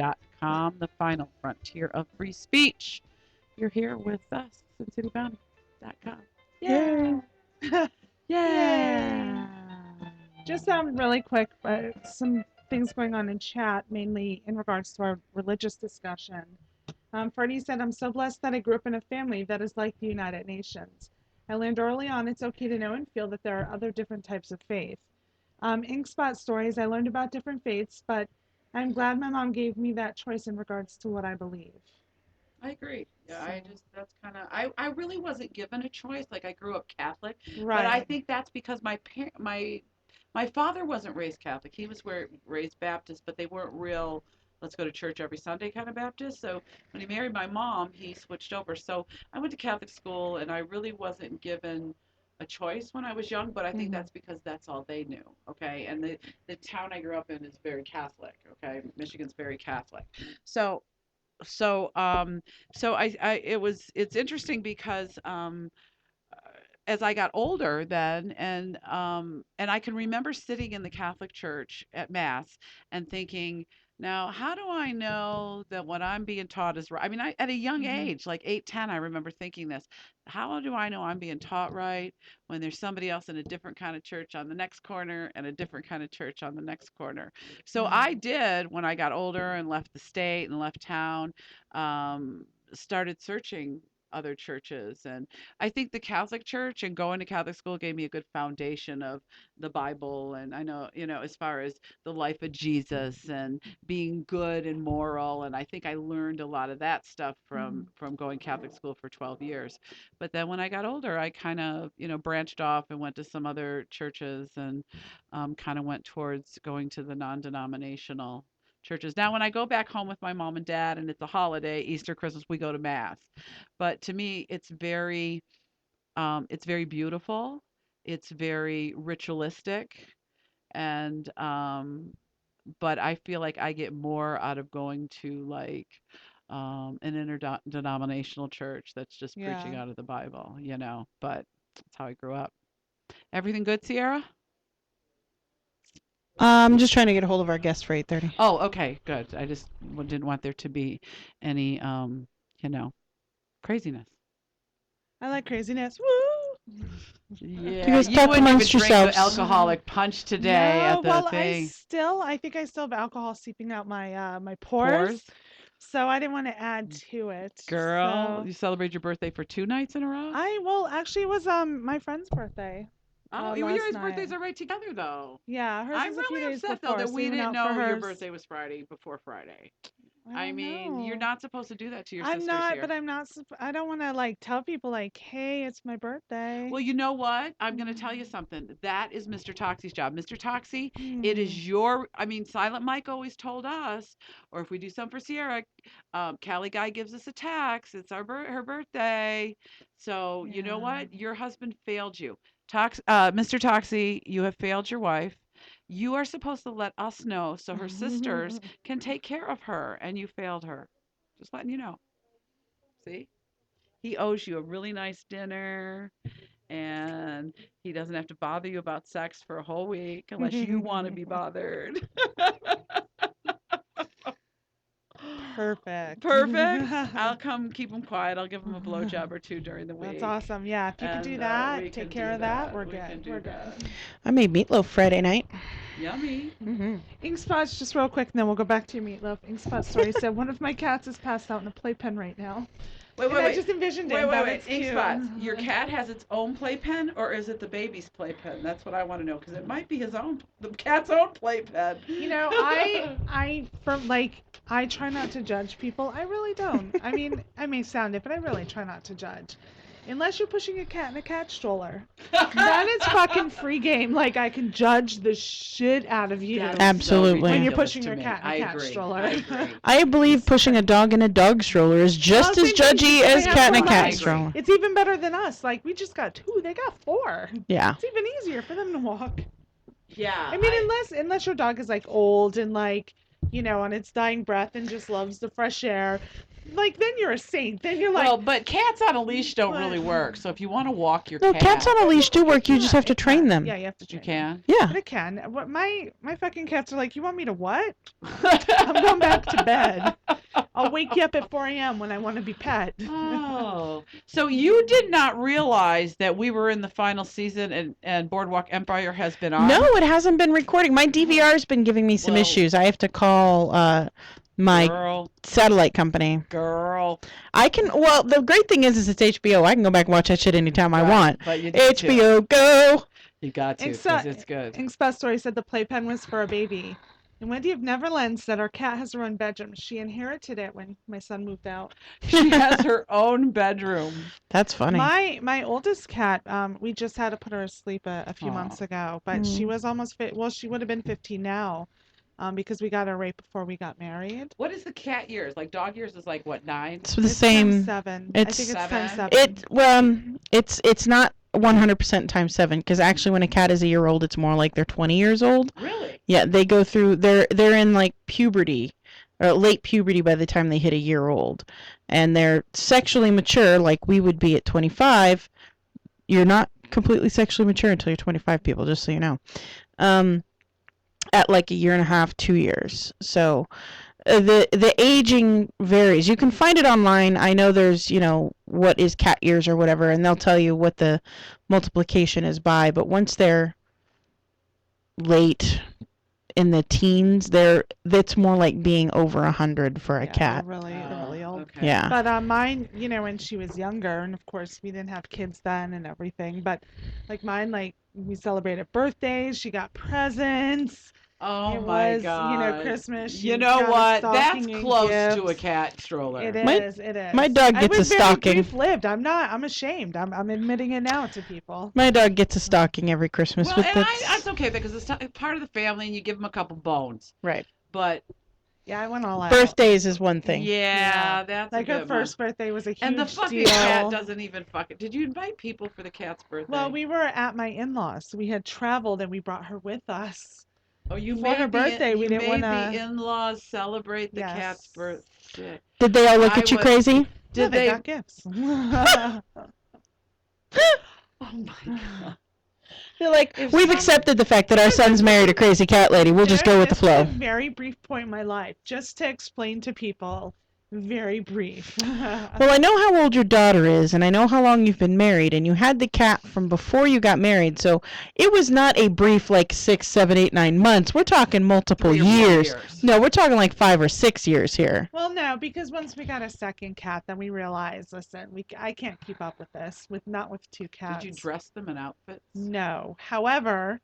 SinCityBounty.com, the final frontier of free speech. You're here with us, SinCityBounty.com. Yay. Yeah. Yay. Yeah. Just really quick, some things going on in chat, mainly in regards to our religious discussion. Freddie said, I'm so blessed that I grew up in a family that is like the United Nations. I learned early on it's okay to know and feel that there are other different types of faith. Inkspot stories, I learned about different faiths, but I'm glad my mom gave me that choice in regards to what I believe. I agree. Yeah, So, that's kind of, I really wasn't given a choice. Like I grew up Catholic, but I right. think that's because my father wasn't raised Catholic. He was raised Baptist, but they weren't real, let's go to church every Sunday kind of Baptist. So when he married my mom, he switched over. So I went to Catholic school and I really wasn't given a choice when I was young, but I think Mhm. that's because that's all they knew. Okay. And the town I grew up in is very Catholic. Okay. Michigan's very Catholic. So so it's interesting because as I got older then and I can remember sitting in the Catholic Church at Mass and thinking, now how do I know that what I'm being taught is right? I mean, I at a young Mhm. age, like 8, 10, I remember thinking this. How do I know I'm being taught right when there's somebody else in a different kind of church on the next corner and a different kind of church on the next corner? So I did, when I got older and left the state and left town, started searching other churches. And I think the Catholic Church and going to Catholic school gave me a good foundation of the Bible. And I know, as far as the life of Jesus and being good and moral. And I think I learned a lot of that stuff Mhm. from going Catholic school for 12 years. But then when I got older, I kind of, branched off and went to some other churches and kind of went towards going to the non-denominational churches. Now, when I go back home with my mom and dad and it's a holiday, Easter, Christmas, we go to mass. But to me, it's very beautiful. It's very ritualistic, and but I feel like I get more out of going to like an interdenominational church that's just preaching Yeah. out of the Bible. But that's how I grew up. Everything good, Sierra? I'm just trying to get a hold of our guest for 8:30. Oh, okay, good. I just didn't want there to be any, you know, craziness. I like craziness. Woo! You Yeah, guys you talk wouldn't even amongst drink the yourselves. alcoholic punch today No, at the well, thing. I think I still have alcohol seeping out my pores, Pores? so I didn't want to add to it. Girl, So you celebrate your birthday for 2 nights in a row? well, actually, it was my friend's birthday Oh, you last guys' night. birthdays are right together, though. Yeah, hers I'm was a few really days upset, though, before, that so we we went didn't out for know your hers. birthday was Friday before Friday. I I don't mean, you're know. not supposed to do that to your I'm sisters not, but here. I'm not. I don't want to like tell people like, hey, it's my birthday. Well, you know what? I'm going to tell you Mm. something. That is Mr. Toxie's job. Mr. Toxie, it Hmm. is I mean, Silent Mike always told us, or if we do something for Sierra, Callie Guy gives us a tax. It's her birthday. So, you know Yeah. what? Your husband failed you. Mr. Toxie, you have failed your wife. You are supposed to let us know so her sisters can take care of her, and you failed her. Just letting you know. See? He owes you a really nice dinner and he doesn't have to bother you about sex for a whole week unless you want to be bothered. Perfect. Perfect. I'll come keep him quiet. I'll give him a blowjob or two during the That's week. awesome. Yeah, if you could do And we that, take can care do of that, that. we're We can good. We're do good. that. I made meatloaf Friday night. Yummy. Hmm Ink spots, just real quick, and then we'll go back to your meatloaf. Ink spot story said one of my cats is passed out in a playpen right now, Wait, and wait, I wait. just envisioned Wait, it. wait, That wait. it's Ink cute. spots. Your cat has its own playpen, or is it the baby's playpen? That's what I want to know because it might be the cat's own playpen. You know, I try not to judge people. I really don't. I mean, I may sound it, but I really try not to judge. Unless you're pushing a cat in a cat stroller. Then it's fucking free game. Like, I can judge the shit out of you That is so Absolutely. when you're ridiculous pushing to your me. cat in I a cat agree. stroller. I agree. I believe pushing a dog in a dog stroller is just as Same thing, judgy because as they have cat in two a cat I legs. agree. stroller. It's even better than us. Like, we just got 2, they got 4. Yeah. It's even easier for them to walk. Yeah. I mean, unless your dog is like old and like, on its dying breath and just loves the fresh air, like then you're a saint. Then you're like, Well, but cats on a leash don't but- really work. So if you want to walk your No, cat, cats on a leash do work. You just have to it train can. them. Yeah, you have to you train them. can. Yeah. But it can. What my fucking cats are like, you want me to what? I'm going back to bed. I'll wake you up at 4 a.m. when I want to be pet. Oh, so you did not realize that we were in the final season and Boardwalk Empire has been on? No, it hasn't been recording. My DVR's been giving me some Well, issues. I have to call my girl, satellite company. girl. I can. Well, the great thing is it's HBO. I can go back and watch that shit anytime I Right, want. but you need to. HBO, go. You got to, And because so- it's good. Ink's best story said the playpen was for a baby. And Wendy of Neverland said our cat has her own bedroom. She inherited it when my son moved out. She has her own bedroom. That's funny. My oldest cat, we just had to put her to sleep a few Aw. months ago, but she was almost fit. Well, she would have been 15 now, because we got her right before we got married. What is the cat years? Like dog years is like what, 9? It's the It's same. times 7. I it's think it's times 7. 7. It's not 100% times 7 because actually when a cat is a year old, it's more like they're 20 years old. Really? Yeah, they go through. They're in like puberty, or late puberty by the time they hit a year old, and they're sexually mature like we would be at 25. You're not completely sexually mature until you're 25, people. Just so you know. At like a year and a half, 2 years. So the aging varies. You can find it online. I know there's, what is cat years or whatever, and they'll tell you what the multiplication is by. But once they're late in the teens, that's more like being over 100 for a Yeah, cat. they're really old. Okay. Yeah. But mine, when she was younger, and of course we didn't have kids then and everything, but like mine, like we celebrated birthdays, she got presents. Oh It my was, God. Christmas. You she know got a what? That's stocking and close to a gifts. cat stroller. It My- is. It is. my dog I gets a was very stocking. brief-lived. I'm ashamed. I'm admitting it now to people. My dog gets a stocking every Christmas, Well, but and that's that's okay because it's part of the family and you give them a couple bones. right. But Yeah, I went all out. Birthdays is one thing. yeah, that's Like a her good one. first birthday was a huge And the fucking deal. cat doesn't even fucking. Did you invite people for the cat's birthday? Well, we were at my in-laws. So we had traveled and we brought her with us. Oh, you for made her the birthday, we you didn't made wanna- the in-laws celebrate the Yes. cat's birthday. Did they all look I at you was- crazy? Yeah, Did they they? got gifts. Oh my God. They're like, If we've some- accepted the fact that our son's married a crazy cat lady. We'll just go with the This was flow. a very brief point in my life, just to explain to people. Very brief. Well, I know how old your daughter is, and I know how long you've been married, and you had the cat from before you got married, so it was not a brief, like 6, 7, 8, 9 months. We're talking multiple 3 or 4 years. No, we're talking like 5 or 6 years here. Well, no, because once we got a second cat, then we realized, listen, I can't keep up with this, not with 2 cats. Did you dress them in outfits? No. However,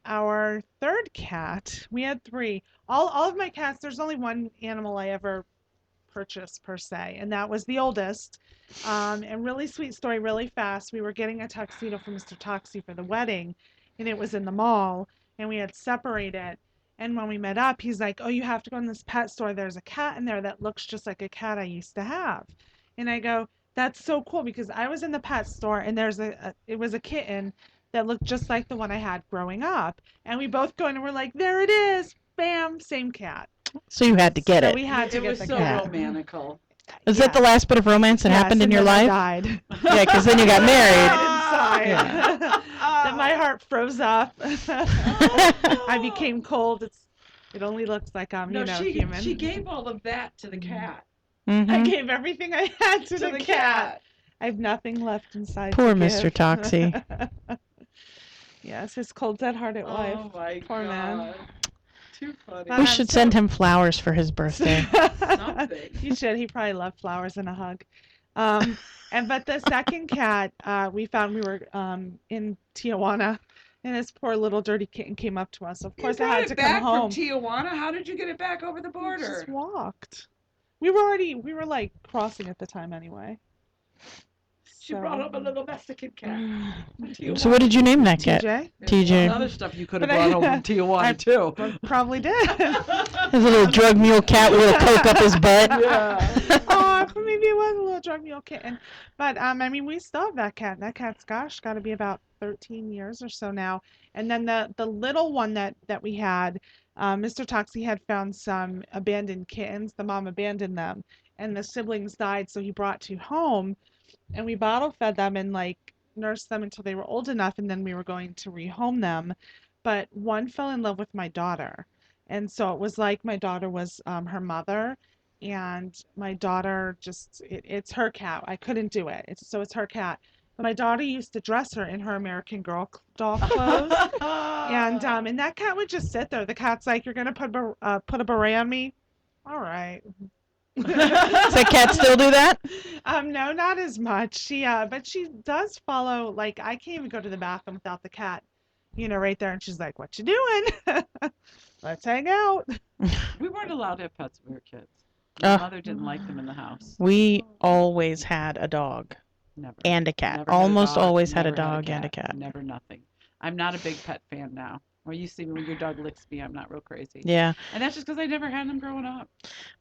our third cat, we had 3. All of my cats, there's only one animal I ever purchased per se, and that was the oldest. And really sweet story, really fast. We were getting a tuxedo for Mr. Toxie for the wedding, and it was in the mall, and we had separated. And when we met up, he's like, "Oh, you have to go in this pet store. There's a cat in there that looks just like a cat I used to have." And I go, "That's so cool," because I was in the pet store, and it was a kitten that looked just like the one I had growing up. And we both go in and we're like, "There it is. Bam, same cat." So you had to get So it. we had to It get was the so cat. romantical. Is that the Yes. last bit of romance that Yes, happened in and your then life? I died. Yeah, because then you got married. Inside. Then my heart froze up. I became cold. It only looks like I'm, No, human. she gave all of that to the cat. I Mhm. gave everything I had to, the cat. I have nothing left inside. Poor to Mr. give. Toxie. Yes, his cold dead heart at life. Oh my Poor God. man. Too funny. But We I'm should so- send him flowers for his birthday. Something. You should. He probably loved flowers and a hug. But the second cat, we found we were in Tijuana, and this poor little dirty kitten came up to us. Of course, I had to come home. from Tijuana. How did you get it back over the We border? just walked. We were like crossing at the time anyway. She brought up a little Mexican cat. from Tijuana. So what did you name that cat? TJ There's TJ. a lot of stuff you could have But I- brought over from Tijuana too. probably did. His little drug mule cat with a coke up his butt. Yeah. Oh, maybe it was a little drug mule kitten. But we still have that cat. That cat's got to be about 13 years or so now. And then the little one that we had, Mr. Toxie had found some abandoned kittens. The mom abandoned them, and the siblings died, so he brought two home, and we bottle fed them and like nursed them until they were old enough, and then we were going to rehome them. But one fell in love with my daughter, and so it was like my daughter was her mother, and my daughter just it's her cat. I couldn't do it. It's her cat. But my daughter used to dress her in her American Girl doll clothes. And that cat would just sit there. The cat's like, "You're gonna put a beret on me? All right." Does that cat still do that? No, not as much. But she does follow. Like, I can't even go to the bathroom without the cat, right there. And she's like, "What you doing? Let's hang out." We weren't allowed to have pets when we were kids. Uh. My mother didn't like them in the house. We always had a dog Never. and a cat. Never had a Almost dog, always had a never dog and a cat. Never nothing. I'm not a big pet fan now. Or you see me when your dog licks me, I'm not real crazy. Yeah. And that's just because I never had them growing up.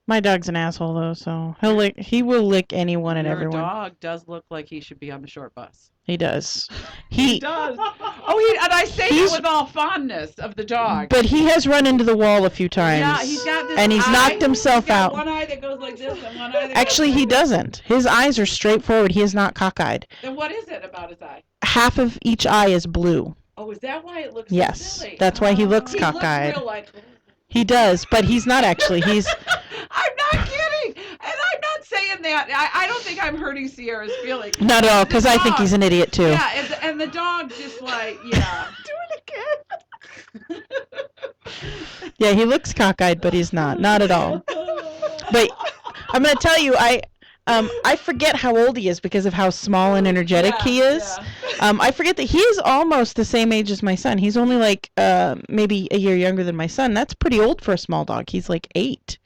My dog's an asshole though, so he will lick anyone and everyone. Your dog does look like he should be on the short bus. He does. He does. Oh, and I say that with all fondness of the dog. But he has run into the wall a few times. Yeah, he's got this and he's knocked himself he's got out. One eye that goes like this and one eye that Actually, goes he like this. doesn't. His eyes are straightforward. He is not cockeyed. Then what is it about his eye? Half of each eye is blue. Oh, is that why it looks Yes, so silly? that's why he looks He cockeyed. looks real like... He does, but he's not actually. He's I'm not kidding, and I'm not saying that. I don't think I'm hurting Sierra's feelings. not at all, because I think he's an idiot too. Yeah, and the dog just like, yeah. Do it again. Yeah, he looks cockeyed, but he's not at all. But I'm gonna tell you, I forget how old he is because of how small and energetic he is. Yeah. I forget that he is almost the same age as my son. He's only like maybe a year younger than my son. That's pretty old for a small dog. He's like 8.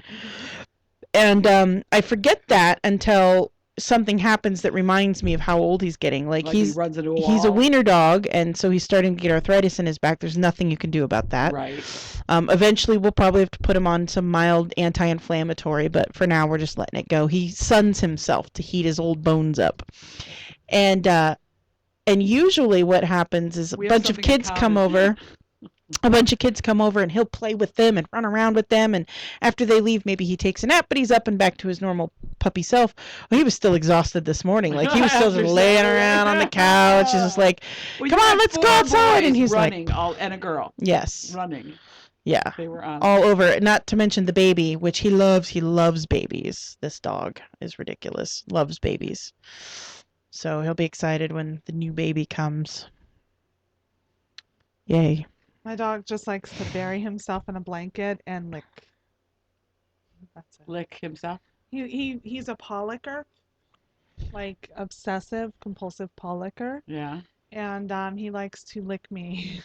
And I forget that until something happens that reminds me of how old he's getting. Like he runs into a wall. He's a wiener dog, and so he's starting to get arthritis in his back. There's nothing you can do about that. Right. Eventually, we'll probably have to put him on some mild anti-inflammatory, but for now, we're just letting it go. He suns himself to heat his old bones up. And usually what happens is a bunch of kids come over. A bunch of kids come over and he'll play with them and run around with them, and after they leave maybe he takes a nap, but he's up and back to his normal puppy self. Well, he was still exhausted this morning. Like he was still just laying around on the couch. He's just like, come on, let's go outside. And he's running, like, and a girl. Yes. Running. Yeah. They were on. All over. Not to mention the baby, which he loves. He loves babies. This dog is ridiculous. Loves babies. So he'll be excited when the new baby comes. Yay. My dog just likes to bury himself in a blanket and lick. That's it. Lick himself. He's a paw licker, like obsessive compulsive paw licker, Yeah. and he likes to lick me.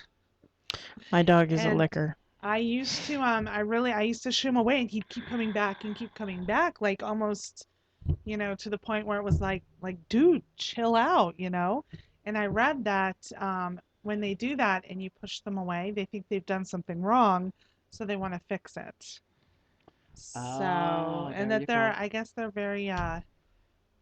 My dog is a And licker. I used to shoo him away, and he'd keep coming back and keep coming back, like almost, to the point where it was like, dude, chill out, And I read that when they do that and you push them away, they think they've done something wrong, so they want to fix it. So, and there that you they're, go. I guess they're very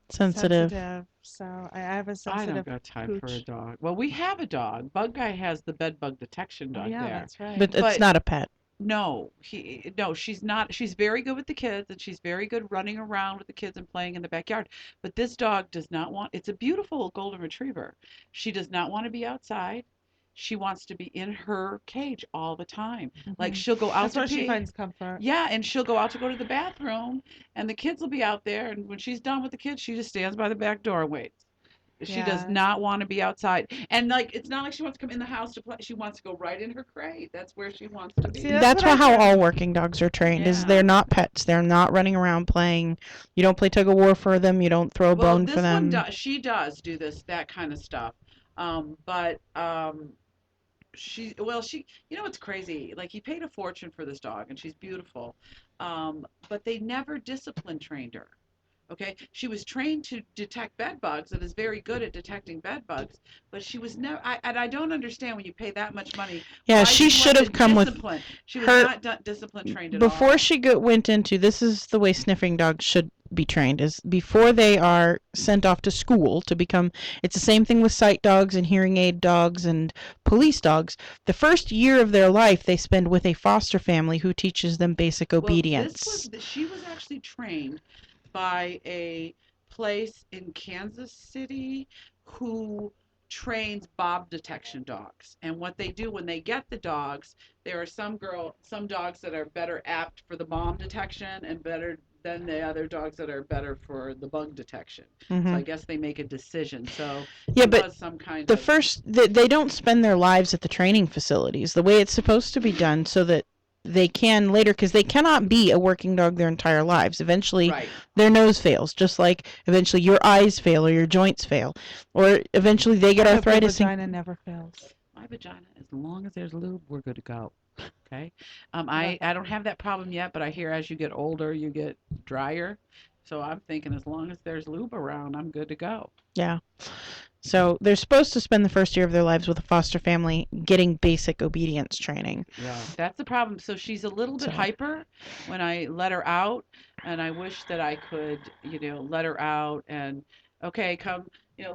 Sensitive. So I have a I sensitive don't got time for a pooch. dog. Well, we have a dog. Bug Guy has the bed bug detection Oh, dog yeah, there. that's right. But it's not a pet. No, she's not. She's very good with the kids, and she's very good running around with the kids and playing in the backyard. But this dog does not want. It's a beautiful golden retriever. She does not want to be outside. She wants to be in her cage all the time. Like she'll go out That's to where she pee. finds comfort. Yeah, and she'll go out to go to the bathroom, and the kids will be out there. And when she's done with the kids, she just stands by the back door and waits. She does Yeah. not want to be outside. And like it's not like she wants to come in the house to play. She wants to go right in her crate. That's where she wants to be. See, That's what I how heard. all working dogs are trained. Is they're Yeah. not pets. They're not running around playing. You don't play tug of war for them. You don't throw a Well, bone this for them. one does. She does do that kind of stuff. But she, it's crazy. Like he paid a fortune for this dog, and she's beautiful. But they never discipline trained her. Okay, she was trained to detect bed bugs and is very good at detecting bed bugs, but she was never. I don't understand when you pay that much money. Yeah, why she you should want have come with discipline. She was her- not discipline trained at Before all. she went into this is the way sniffing dogs should be trained is before they are sent off to school to become, it's the same thing with sight dogs and hearing aid dogs and police dogs. The first year of their life they spend with a foster family who teaches them basic Well, obedience. she was actually trained by a place in Kansas City who trains Bob detection dogs. And what they do when they get the dogs, there are some dogs that are better apt for the bomb detection and better than the other dogs that are better for the bug detection. So I guess they make a decision. So Yeah, he but was some kind the of first they don't spend their lives at the training facilities the way it's supposed to be done so that they can later, because they cannot be a working dog their entire lives. Eventually right. their nose fails, just like eventually your eyes fail or your joints fail, or eventually they get I hope your arthritis and vagina never fails. My vagina, as long as there's lube, we're good to go. Okay. Love I don't have that problem yet, but I hear as you get older, you get drier. So I'm thinking as long as there's lube around, I'm good to go. yeah. So they're supposed to spend the first year of their lives with a foster family getting basic obedience training. Yeah, that's the problem. So she's a little bit So- hyper when I let her out, and I wish that I could, let her out and okay, come,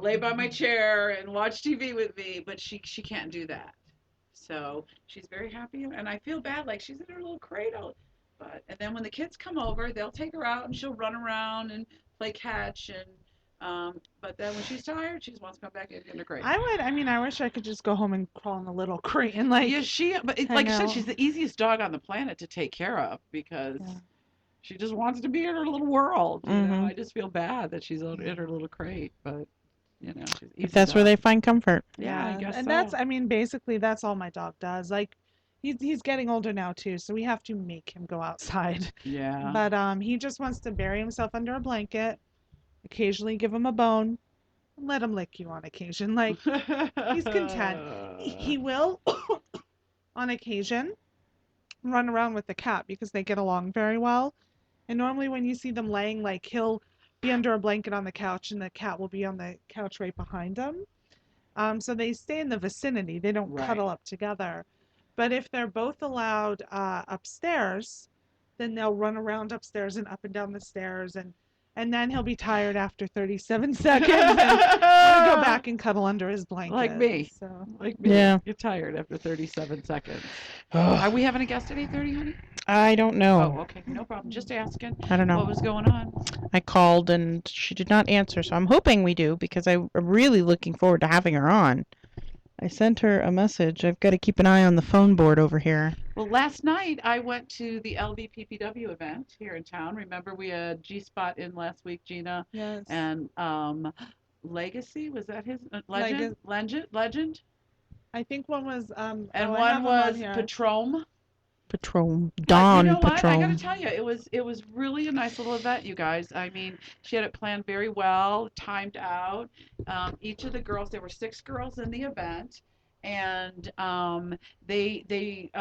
lay by my chair and watch TV with me, but she can't do that. So she's very happy, and I feel bad, like she's in her little cradle. And then when the kids come over, they'll take her out and she'll run around and play catch but then when she's tired, she just wants to come back in her crate. I wish I could just go home and crawl in a little crate and But it's hang like I said, out. she's the easiest dog on the planet to take care of because Yeah. she just wants to be in her little world. Mhm. I just feel bad that she's in her little crate, but she's easy If that's where dog. they find comfort. Yeah, I guess and so. that's basically that's all my dog does. Like he's getting older now too, so we have to make him go outside. Yeah. But he just wants to bury himself under a blanket, occasionally give him a bone, and let him lick you on occasion. Like he's content. He will on occasion run around with the cat because they get along very well. And normally when you see them laying, like he'll be under a blanket on the couch and the cat will be on the couch right behind him. So they stay in the vicinity. They don't Right. cuddle up together. But if they're both allowed upstairs, then they'll run around upstairs and up and down the stairs, and then he'll be tired after 37 seconds and want to go back and cuddle under his blanket. Like me. So Like me. Yeah. You're tired after 37 seconds. Are we having a guest at 8:30, honey? I don't know. Oh, okay. No problem. Just asking I don't know. what was going on. I called and she did not answer, so I'm hoping we do because I'm really looking forward to having her on. I sent her a message. I've got to keep an eye on the phone board over here. Well, last night I went to the LVPPW event here in town. Remember we had G-Spot in last week, Gina, yes. and Legacy, was that his Legend? I think one was And I one have him on was here. Patron. Patron. But Dawn you know what? I got Patron. to tell you, it was really a nice little event, you guys. I mean, she had it planned very well, timed out. Each of the girls, there were 6 girls in the event, and they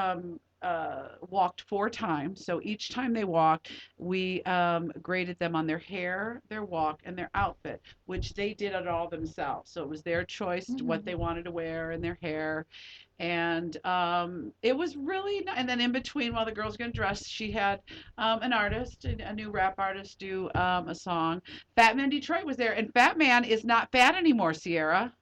walked 4 times. So each time they walked, we graded them on their hair, their walk, and their outfit, which they did it all themselves. So it was their choice what they wanted to wear and their hair. And it was really nice. And then in between, while the girls were getting dressed, she had an artist, a new rap artist, do a song. Fat Man Detroit was there, and Fat Man is not fat anymore, Sierra.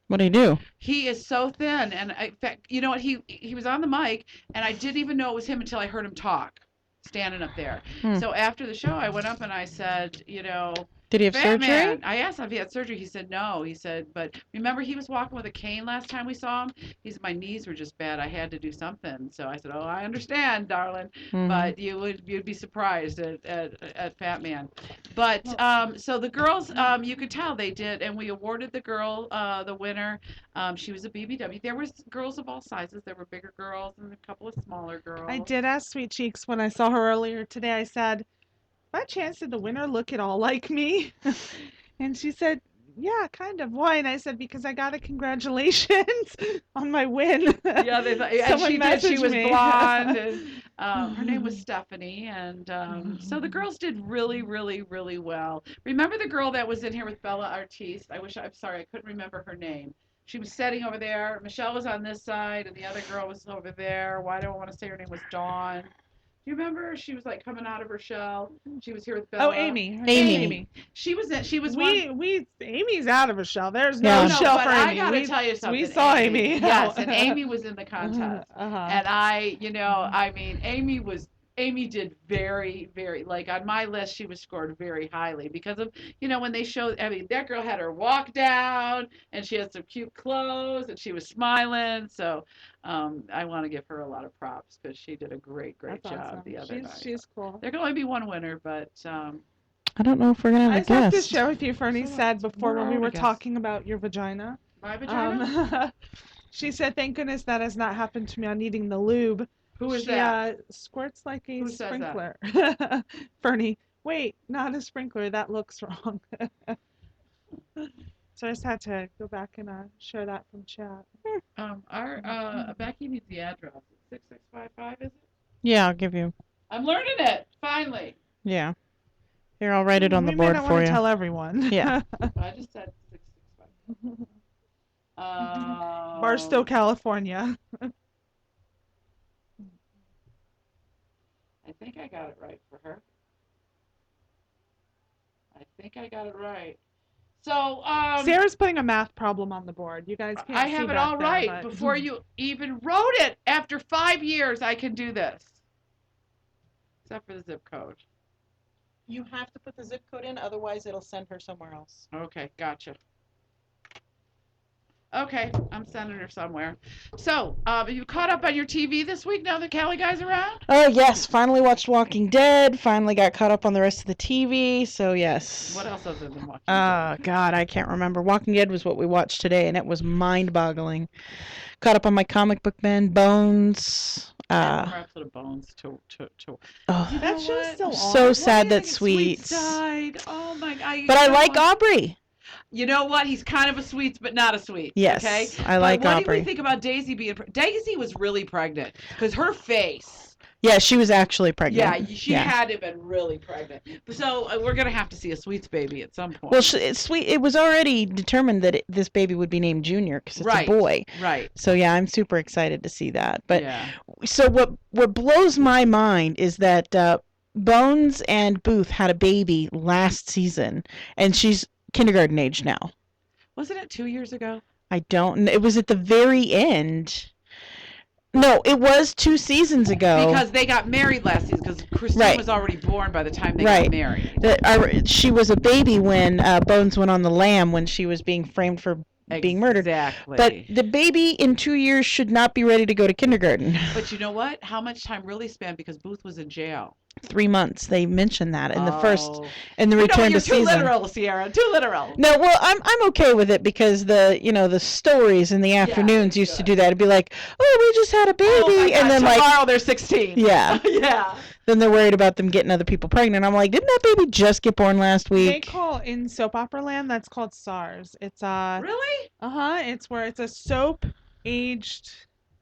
What do you do? He is so thin, and in fact, you know what? He was on the mic, and I didn't even know it was him until I heard him talk, standing up there. So after the show, I went up and I said, Did he have Fat surgery? Man. I asked him if he had surgery. He said no. He said, but remember he was walking with a cane last time we saw him? He said, my knees were just bad. I had to do something. So I said, oh, I understand, darling. But you'd be surprised at Fat Man. But so the girls, you could tell they did, and we awarded the girl, the winner. She was a BBW. There was girls of all sizes. There were bigger girls and a couple of smaller girls. I did ask Sweet Cheeks when I saw her earlier today. I said, by chance did the winner look at all like me? And she said, yeah, kind of. Why? And I said, because I got a congratulations on my win. Yeah, they thought, and Someone she did. She messaged was me. blonde, and her name was Stephanie. And so the girls did really, really, really well. Remember the girl that was in here with Bella Artiste? I'm sorry, I couldn't remember her name. She was sitting over there. Michelle was on this side, and the other girl was over there. Why do I want to say her name was Dawn? Do you remember she was like coming out of her shell? She was here with Oh, Bella. Amy. Her name's Amy. She was one. Amy's out of a shell. There's Yeah. no No, shell but for I Amy. gotta tell you something. We saw Amy. Yes, and Amy was in the contest. Uh-huh. And I mean, Amy did very, very, like on my list, she was scored very highly because of, when they showed, I mean, that girl had her walk down and she had some cute clothes and she was smiling. So I want to give her a lot of props because she did a great That's job awesome. the other night. She's cool. There can only be one winner, but I don't know if we're gonna I have a just have to guest. share with you, Fernie So said before we're when we already were guessed. talking about your vagina. my vagina? She said, "Thank goodness that has not happened to me on needing the lube." Who is She that? squirts like a Who says that? sprinkler. Fernie, wait, not a sprinkler. That looks wrong. So I just had to go back and share that from chat. Our Becky needs the address. 6655, is it? Yeah, I'll give you. I'm learning it finally. Yeah. Here, I'll write it on the We may board not for want you. to tell everyone. Yeah. I just said 665. Barstow, California. I think I got it right for her. I think I got it right. So, Sarah's putting a math problem on the board. You guys can't I see have it back all there, right but- before you even wrote it. After 5 years, I can do this. Except for the zip code. You have to put the zip code in, otherwise it'll send her somewhere else. Okay, gotcha. Okay, I'm sending her somewhere. So, you caught up on your TV this week now that Callie guy's around? Oh yes, finally watched Walking Dead. Finally got caught up on the rest of the TV. So yes. What else other than watching? God, I can't remember. Walking Dead was what we watched today, and it was mind-boggling. Caught up on my comic book man, Bones. One more episode of Bones to Oh, That show's still on. so Why sad do you that think Sweets. died. Oh my god! But I like Aubrey. You know what? He's kind of a Sweets, but not a Sweets. Yes, Okay. I like What do Aubrey. we think about Daisy being? Daisy was really pregnant because her face. Yeah, she was actually pregnant. Yeah, she had to have been really pregnant. So we're gonna have to see a Sweets baby at some point. Well, it was already determined that this baby would be named Junior because it's a boy. Right. So yeah, I'm super excited to see that. But yeah. so what blows my mind is that Bones and Booth had a baby last season, and she's kindergarten age now. Wasn't it 2 years ago? I don't. It was at the very end. No, it was 2 seasons ago. Because they got married last season. Because Christine Right. was already born by the time they Right. got married. She was a baby when Bones went on the lam when she was being framed for being murdered. Exactly. But the baby in 2 years should not be ready to go to kindergarten. But you know what? How much time really spent because Booth was in jail? 3 months. They mentioned that in the first Oh. in the You know, return you're to too season. literal, Sierra. Too literal. No, well, I'm okay with it because the stories in the afternoons used to do that. It'd be like, oh, we just had a baby, Oh my God, and then tomorrow they're 16. yeah, Yeah. then they're worried about them getting other people pregnant. I'm like, didn't that baby just get born last They week? call in soap opera land. That's called SARS. It's Really? It's where it's a soap aged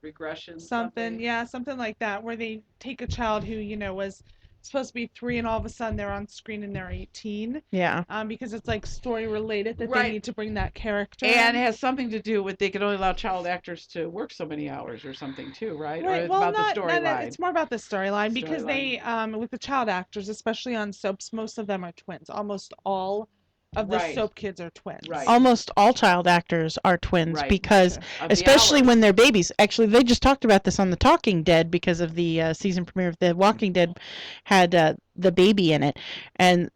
Regression. something. Yeah, something like that. Where they take a child who was supposed to be 3 and all of a sudden they're on screen and they're 18. Yeah. Because it's like story related that Right. they need to bring that character. And in. it has something to do with they can only allow child actors to work so many hours or something too, right? Or Right. it's Well, about not, the not, storyline. it's more about the storyline because they, with the child actors, especially on soaps, most of them are twins. Almost all of the Right. soap kids are twins. Right. Almost all child actors are twins Right. because, Of the especially hours. when they're babies. Actually, they just talked about this on The Talking Dead because of the season premiere of The Walking Dead had the baby in it, and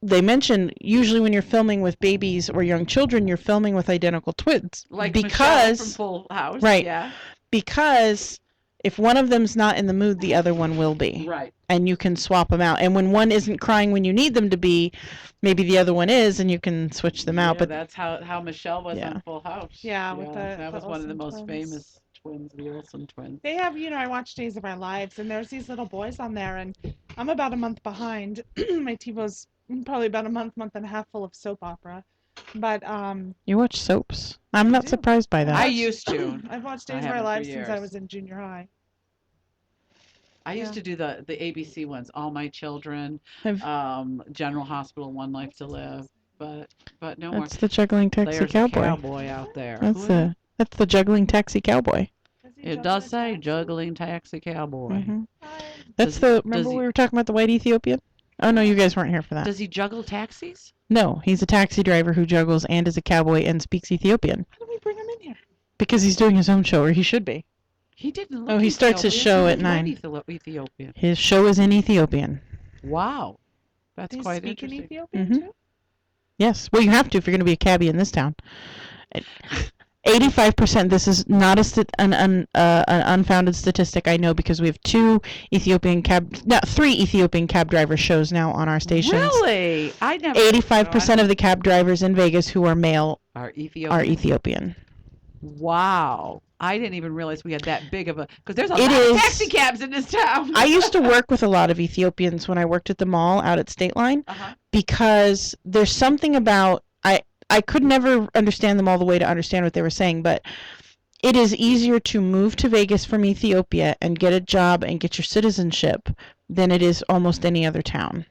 they mentioned usually when you're filming with babies or young children, you're filming with identical twins Like Michelle because from Full House. Right. Yeah. because if one of them's not in the mood, the other one will be. Right. And you can swap them out. And when one isn't crying when you need them to be, maybe the other one is, and you can switch them out. Yeah, But that's how Michelle was Yeah. on Full House. Yeah, with that the was one of the Olsen most twins. famous twins, the Olsen twins. They have, I watch Days of Our Lives, and there's these little boys on there, and I'm about a month behind. My TiVo's probably about a month and a half full of soap opera. But you watch soaps. I'm not do. surprised by that. I used to. I've watched I Days of Our haven't for Lives since I years. was in junior high. I used Yeah. to do the ABC ones, All My Children, Have- General Hospital, One Life to Live, but no more. That's the juggling taxi There's a cowboy. cowboy out there. That's Who is it? the juggling taxi cowboy. Is It does say juggling taxi cowboy. Mhm. Hi. That's Does remember he- we were talking about the white Ethiopian? Oh no, you guys weren't here for that. Does he juggle taxis? No, he's a taxi driver who juggles and is a cowboy and speaks Ethiopian How do we bring him in here? because he's doing his own show, or he should be. He didn't look Oh, he starts his Ethiopian. show He at looked white 9. Ethiopian. His show is in Ethiopian. Wow. That's They quite speak in interesting. Ethiopian Mhm. too? Yes, well, you have to if you're going to be a cabbie in this town. 85%. This is not an unfounded statistic. I know because we have 3 Ethiopian cab driver shows now on our stations. Really? I never. 85% of the cab drivers in Vegas who are male are Ethiopian. are Ethiopian. Wow. I didn't even realize we had that big of a, because there's a It lot of is- taxi cabs in this town. I used to work with a lot of Ethiopians when I worked at the mall out at State Line Uh-huh. because there's something about I could never understand them all the way to understand what they were saying, but it is easier to move to Vegas from Ethiopia and get a job and get your citizenship than it is almost any other town.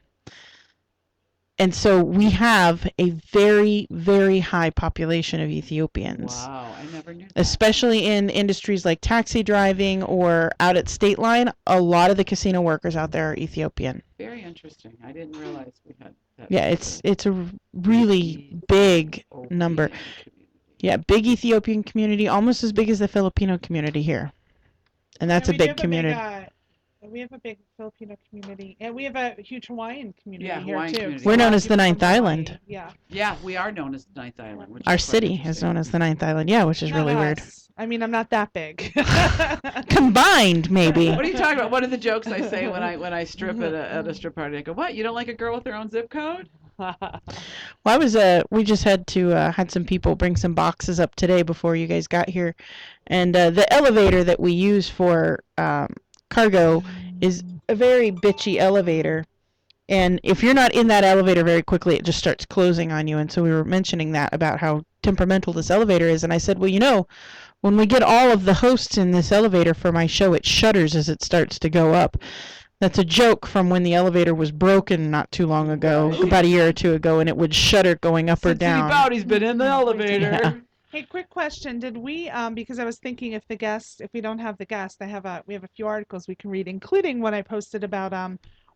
And so we have a very, very high population of Ethiopians. Wow. I never knew that. Especially in industries like taxi driving or out at State Line, a lot of the casino workers out there are Ethiopian. Very interesting. I didn't realize we had that. Yeah, it's a really big number. Ethiopian community. Yeah, big Ethiopian community, almost as big as the Filipino community here. And that's Yeah, a we do big have community. We have a big Filipino community, and we have a huge Hawaiian community Yeah, here Hawaiian too. community. We're A lot known of as the people from Ninth Hawaii. Island. Yeah. Yeah, we are known as the Ninth Island. Which Our is quite city is interesting. known as the Ninth Island. Yeah, which is Not really weird. us. I mean, I'm not that big. Combined, maybe. What are you talking about? One of the jokes I say when I strip at a strip party, I go, "What? You don't like a girl with her own zip code?" Well, we just had some people bring some boxes up today before you guys got here, and the elevator that we use for cargo is a very bitchy elevator, and if you're not in that elevator very quickly, it just starts closing on you. And so we were mentioning that about how temperamental this elevator is, and I said, well, when we get all of the hosts in this elevator for my show, it shudders as it starts to go up. That's a joke from when the elevator was broken not too long ago, Right. about a year or two ago, and it would shudder going up or down. SinCityBounty's been in the elevator. Yeah. Hey, quick question. Did we, because I was thinking if we don't have the guest, we have a few articles we can read, including one I posted about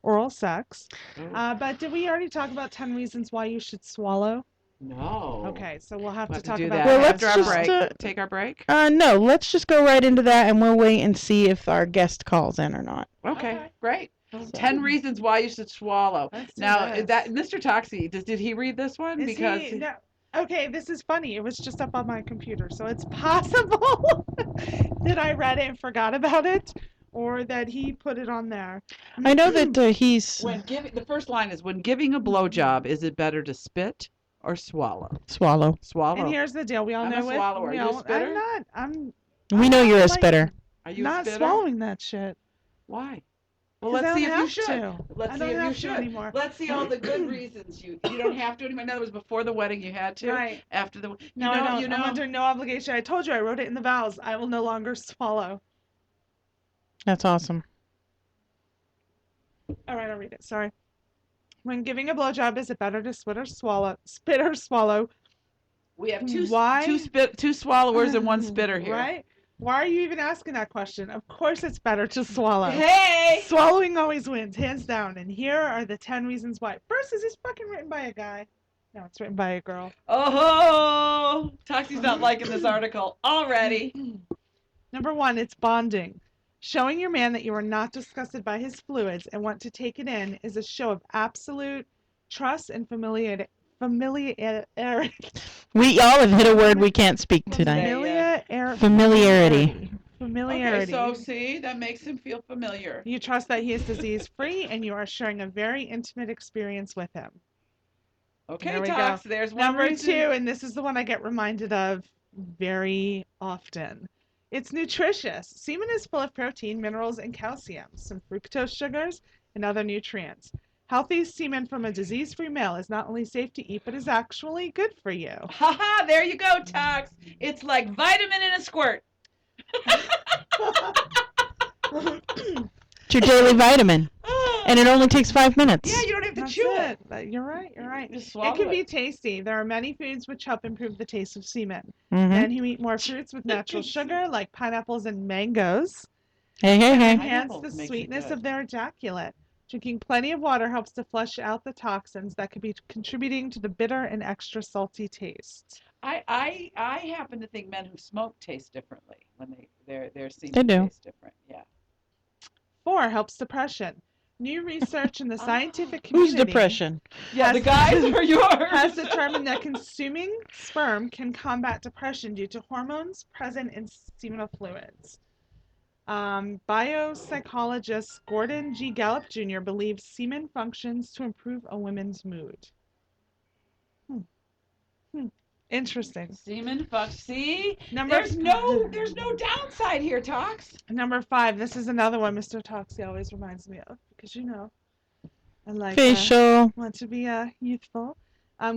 oral sex. Oh, But did we already talk about 10 reasons why you should swallow? no. Okay, so we'll have We'll to have talk do about that Well, that let's after our just, break. Take our break. No, let's just go right into that, and we'll wait and see if our guest calls in or not. Okay, Okay. great. So- 10 reasons why you should swallow. Let's do Now, this. that Mr. Toxie, did he read this one? Is Because he, no, okay, this is funny. It was just up on my computer, so it's possible that I read it and forgot about it, or that he put it on there. I know that he's the first line is, when giving a blowjob, is it better to spit or swallow? swallow. Swallow. And here's the deal: we all I'm a know it. swallower. Are you a spitter? I'm not. I'm We know you're a like, spitter. Are you a not spitter? swallowing that shit. Why? Well, 'Cause I let's see don't if you have should. to. Let's I see don't if you have to should. anymore. Let's see all the good reasons you don't have to anymore. In other words, before the wedding you had to. Right. After the No, you know, I don't. you know. I'm under no obligation. I told you. I wrote it in the vows. I will no longer swallow. That's awesome. All right, I'll read it. Sorry. When giving a blowjob, is it better to spit or swallow? Spit or swallow? We have Why? two swallowers and one spitter here. Right? Why are you even asking that question? Of course, it's better to swallow. Hey! Swallowing always wins, hands down. And here are the 10 reasons why. First, is this fucking written by a guy? No, it's written by a girl. Oh, Toxie's not liking this article already. Number 1, it's bonding. Showing your man that you are not disgusted by his fluids and want to take it in is a show of absolute trust and familiarity. We all have hit a word we can't speak tonight. Familiarity. Familiarity. Okay, so see, that makes him feel familiar. You trust that he is disease free and you are sharing a very intimate experience with him. Okay, There we Tox, there's one Number reason. 2, and this is the one I get reminded of very often. It's nutritious. Semen is full of protein, minerals, and calcium, some fructose sugars, and other nutrients. Healthy semen from a disease-free male is not only safe to eat, but is actually good for you. Haha, there you go, Tox. It's like vitamin in a squirt. It's your daily vitamin. Oh, And it only takes 5 minutes. Yeah, you don't have to That's chew it. You're right. You're right. Just It swallow can be tasty. There are many foods which help improve the taste of semen. Mhm. Men who eat more fruits with natural sugar, like pineapples and mangoes, Hey, hey, can hey. enhance the Pineapples makes it sweetness good. of their ejaculate. Drinking plenty of water helps to flush out the toxins that could be contributing to the bitter and extra salty taste. I happen to think men who smoke taste differently when their They semen do. tastes different. Yeah. 4. Helps depression. New research in the scientific Who's community depression? Yeah, the has- guys or yours? has determined that consuming sperm can combat depression due to hormones present in seminal fluids. Biopsychologist Gordon G. Gallup Jr. believes semen functions to improve a woman's mood. Interesting. Semen fuck. See, Number there's no downside here, Tox. Number 5. This is another one Mr. Toxie always reminds me of because I like Facial. want to be youthful.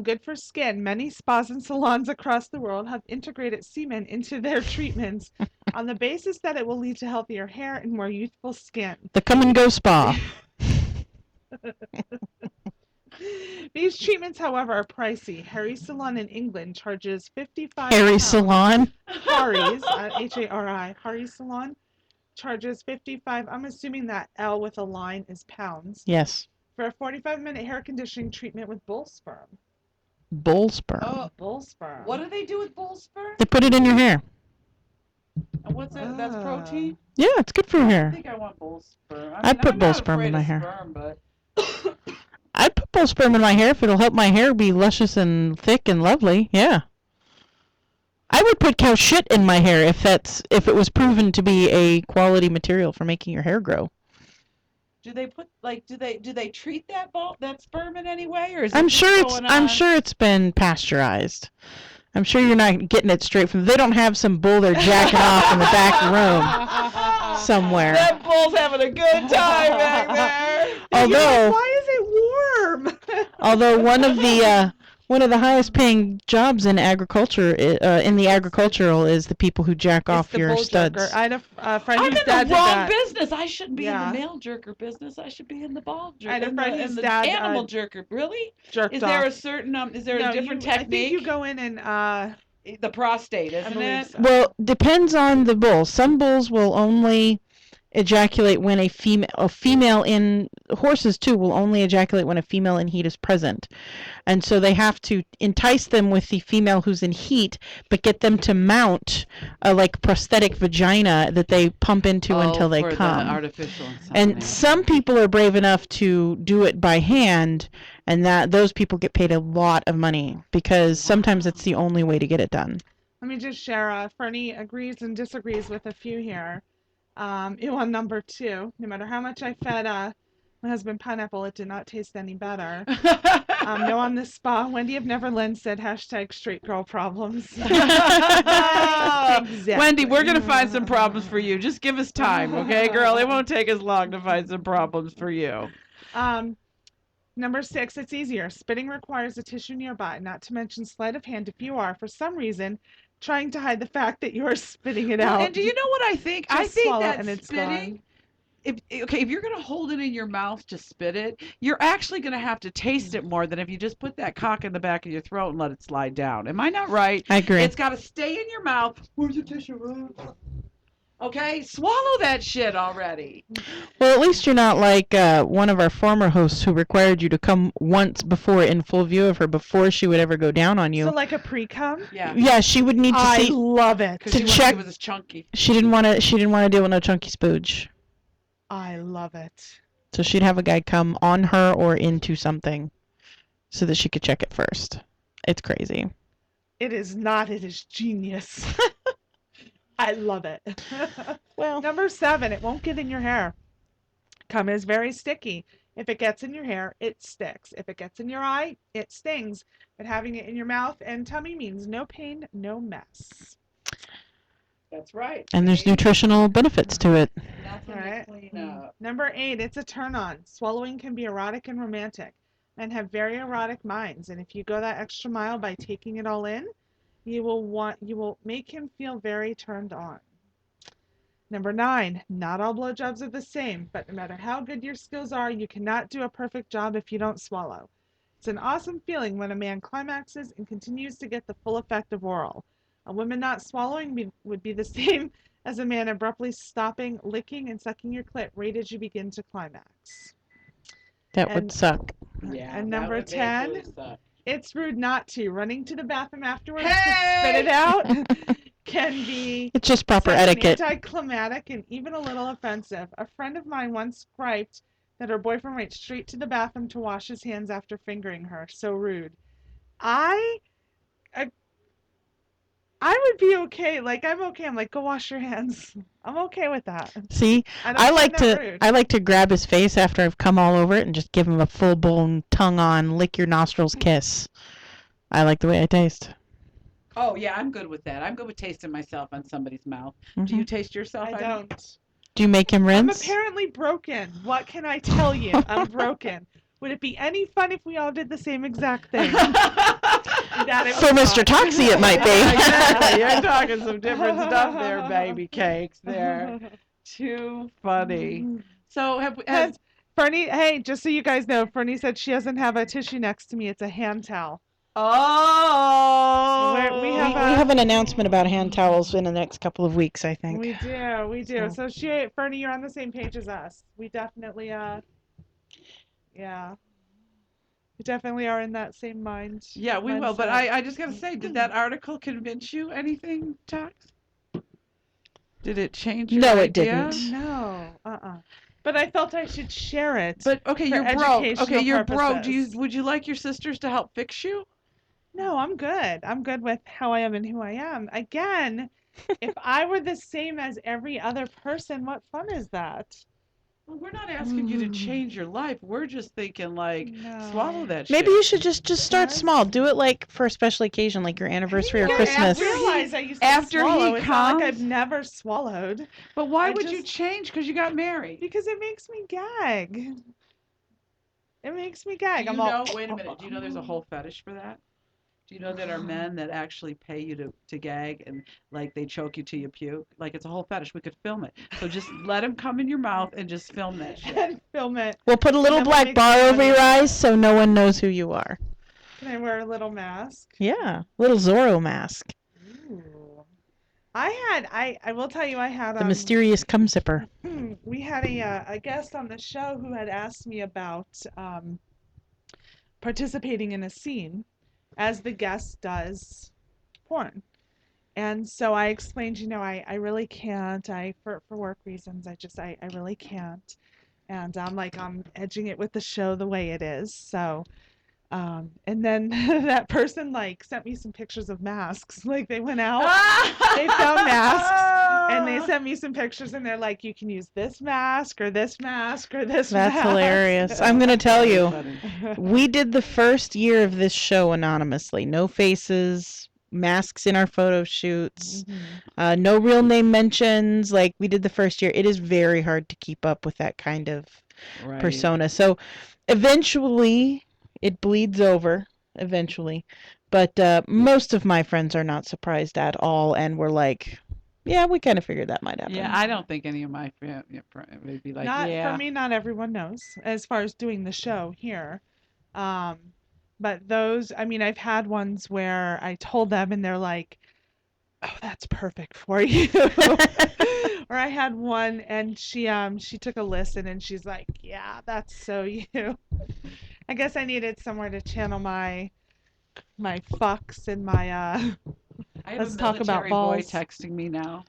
Good for skin. Many spas and salons across the world have integrated semen into their treatments on the basis that it will lead to healthier hair and more youthful skin. The come and go spa. These treatments, however, are pricey. Harry Salon in England charges £55. Harry Salon. Harry's, H-A-R-I. Harry Salon charges 55. I'm assuming that L with a line is pounds. Yes. For a 45-minute hair conditioning treatment with bull sperm. Bull sperm. Oh, Bull sperm. what do they do with bull sperm? They put it in your hair. And what's that? That's protein. Yeah, it's good for your I hair. think I want bull sperm. I I'd mean, put I'm bull not sperm in afraid my of hair. Sperm, but I'd put bull sperm in my hair if it'll help my hair be luscious and thick and lovely. Yeah. I would put cow shit in my hair if it was proven to be a quality material for making your hair grow. do they put do they treat that sperm in any way, or is it I'm just sure going I'm on? sure it's been pasteurized. I'm sure you're not getting it straight from. They don't have some bull they're jacking off in the back room somewhere. That bull's having a good time back there. Although, why is it warm? although one of the highest paying jobs in agriculture, in the agricultural, is the people who jack off the your bull studs. jerker. I had a friend I'm whose in dad the did wrong that. business. I shouldn't be in Yeah. the male jerker business. I should be in the ball jerker. I had a friend whose the dad, animal jerker. Really? Jerked Is off. there a certain is there No, a different I technique? think you go in and The prostate, I isn't believe it? so. Well, depends on the bull. Some bulls will only ejaculate when a female in horses too will only ejaculate when a female in heat is present. And so they have to entice them with the female who's in heat, but get them to mount a like prosthetic vagina that they pump into until they for come. The artificial And insemination. some people are brave enough to do it by hand, and those people get paid a lot of money because sometimes it's the only way to get it done. let me just share. Fernie agrees and disagrees with a few here. On number 2, no matter how much I fed my husband pineapple, it did not taste any better. No on the spa. Wendy of Neverland said #straight girl problems. Exactly. Wendy, we're gonna find some problems for you. Just give us time, okay, girl? It won't take us long to find some problems for you. Number 6, it's easier. Spitting requires a tissue nearby, not to mention sleight of hand if you are, for some reason, trying to hide the fact that you are spitting it out. And do you know what I think? I Just think swallow that and it's spitting. gone. If you're gonna hold it in your mouth to spit it, you're actually gonna have to taste it more than if you just put that cock in the back of your throat and let it slide down. Am I not right? I agree. It's got to stay in your mouth. Where's your tissue? Okay, swallow that shit already. Well, at least you're not like one of our former hosts who required you to come once before in full view of her before she would ever go down on you. So like a pre-cum? Yeah. Yeah, she would need to I see. love it. Because to she check- was chunky. She didn't want to deal with no chunky spooge. I love it. So she'd have a guy come on her or into something so that she could check it first. It's crazy. It is not. It is genius. I love it. Well, Number 7, it won't get in your hair. Cum is very sticky. If it gets in your hair, it sticks. If it gets in your eye, it stings. But having it in your mouth and tummy means no pain, no mess. That's right. and there's nutritional benefits to it. Nothing Right. to clean up. Number 8, it's a turn on. Swallowing can be erotic and romantic. Men have very erotic minds, and if you go that extra mile by taking it all in, you will make him feel very turned on. Number 9, not all blowjobs are the same, but no matter how good your skills are, you cannot do a perfect job if you don't swallow. It's an awesome feeling when a man climaxes and continues to get the full effect of oral. A woman not swallowing would be the same as a man abruptly stopping, licking, and sucking your clit right as you begin to climax. That would And suck. Yeah, and that number would 10, basically suck. it's rude not to. Running to the bathroom afterwards to Hey! spit it out can be It's just proper such an etiquette. anticlimactic and even a little offensive. A friend of mine once griped that her boyfriend went straight to the bathroom to wash his hands after fingering her. So rude. I I, I would be okay. Like I'm okay. I'm like, go wash your hands. I'm okay with that. See, I don't find that rude. I like to grab his face after I've come all over it and just give him a full blown tongue on, lick your nostrils kiss. I like the way I taste. Oh yeah, I'm good with that. I'm good with tasting myself on somebody's mouth. Do you taste yourself? I don't. Do you make him I'm rinse? apparently broken. What can I tell you? I'm broken. Would it be any fun if we all did the same exact thing? That it For would Mr. not. Toxie, it might be. Exactly. You're talking some different stuff there, baby cakes. There, too funny. So have Fernie, hey, just so you guys know, Fernie said she doesn't have a tissue next to me. It's a hand towel. oh We We have have an announcement about hand towels in the next couple of weeks, I think. We do. So- So Fernie, you're on the same page as us. We definitely, yeah. We definitely are in that same mind. Yeah, we will. But mindset. I just gotta say, did that article convince you anything, Tox? Did it change your No, it idea? didn't. No, But I felt I should share it. But okay, For you're broke. Okay, educational you're broke. purposes. Would you like your sisters to help fix you? No, I'm good. I'm good with how I am and who I am. Again, if I were the same as every other person, what fun is that? Well, we're not asking you to change your life. We're just thinking like No. swallow that Maybe shit. you should just start Guys? small. Do it like for a special occasion, like your anniversary or Yeah, Christmas. I realize I used to after he swallow. It's not like comes- I've never swallowed But why I would you just- change? Because you got married. because it makes me gag. It makes me gag. Do you I'm all, know? Wait a minute. Do you know there's a whole fetish for that? Do you know there are men that actually pay you to gag and like they choke you till you puke? Like it's a whole fetish. We could film it. So just let him come in your mouth and just film that shit. and film it. We'll put a little That would black make bar me over funny. your eyes so no one knows who you are. Can I wear a little mask? Yeah, little Zorro mask. Ooh. I will tell you, I had The mysterious cum sipper. we had a guest on the show who had asked me about participating in a scene as the guest does porn. And so I explained, I really can't. For work reasons, I really can't. And I'm edging it with the show the way it is. So and then that person sent me some pictures of masks. Like they went out, they found masks, and they sent me some pictures, and they're like, you can use this mask or this mask or this That's mask. hilarious. I'm going to tell you, Funny. we did the first year of this show anonymously. No faces, masks in our photo shoots, no real name mentions. Like we did the first year. It is very hard to keep up with that kind of Right. persona. So eventually it bleeds over eventually. But most of my friends are not surprised at all and were like, yeah, we kind of figured that might happen. Yeah, I don't think any of my friends would be like, Not yeah. for me, not everyone knows as far as doing the show here. But those, I've had ones where I told them and they're like, oh, that's perfect for you. Or I had one and she took a listen and she's like, yeah, that's so you. I guess I needed somewhere to channel my fucks and my I have let's a talk about military boy balls. texting me now,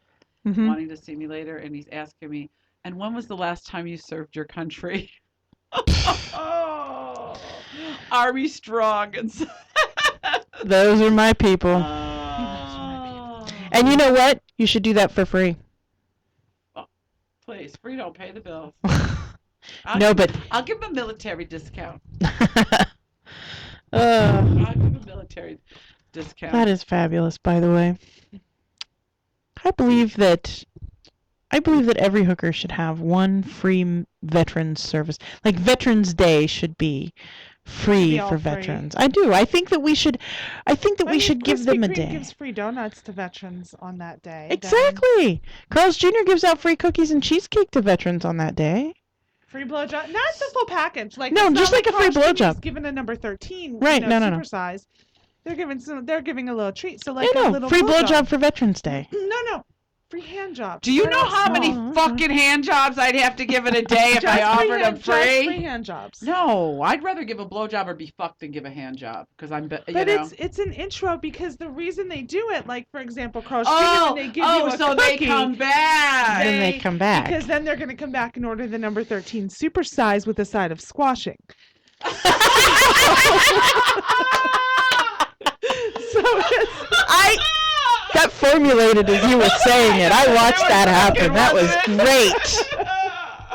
Mhm. wanting to see me later, and he's asking me, and when was the last time you served your country? Oh, Army strong. And so- Those are my people. Oh. And you know what? You should do that for free. Please, free, don't pay the bills. No, but I'll give him a military discount. uh, I'll give him a military discount. that is fabulous, by the way. I believe that every hooker should have one free veterans service. Like Veterans Day should be free all for free. veterans. I do. I think that we should. I think that we should give them a Krispy Kreme day. gives free donuts to veterans on that day. Exactly. Carl's Jr. gives out free cookies and cheesecake to veterans on that day. Free blowjob, not the full package. Like No, it's just not like a free Carl's Jr. is blowjob. Given a number 13, Right, no. supersize. They're giving a little treat. So like Yeah, a no, little free blowjob for Veterans Day. No, free hand job. Do you Start know out how many small. fucking hand jobs I'd have to give in a day if I offered them Just free free? hand jobs. No, I'd rather give a blowjob or be fucked than give a hand job because But it's an intro because the reason they do it, like for example, Carl's Jr. when they give you a so cookie, they come back. Then they come back. because then they're going to come back and order the number 13 supersize with a side of squashing. So that formulated as you were saying it. I watched that happen. That was great.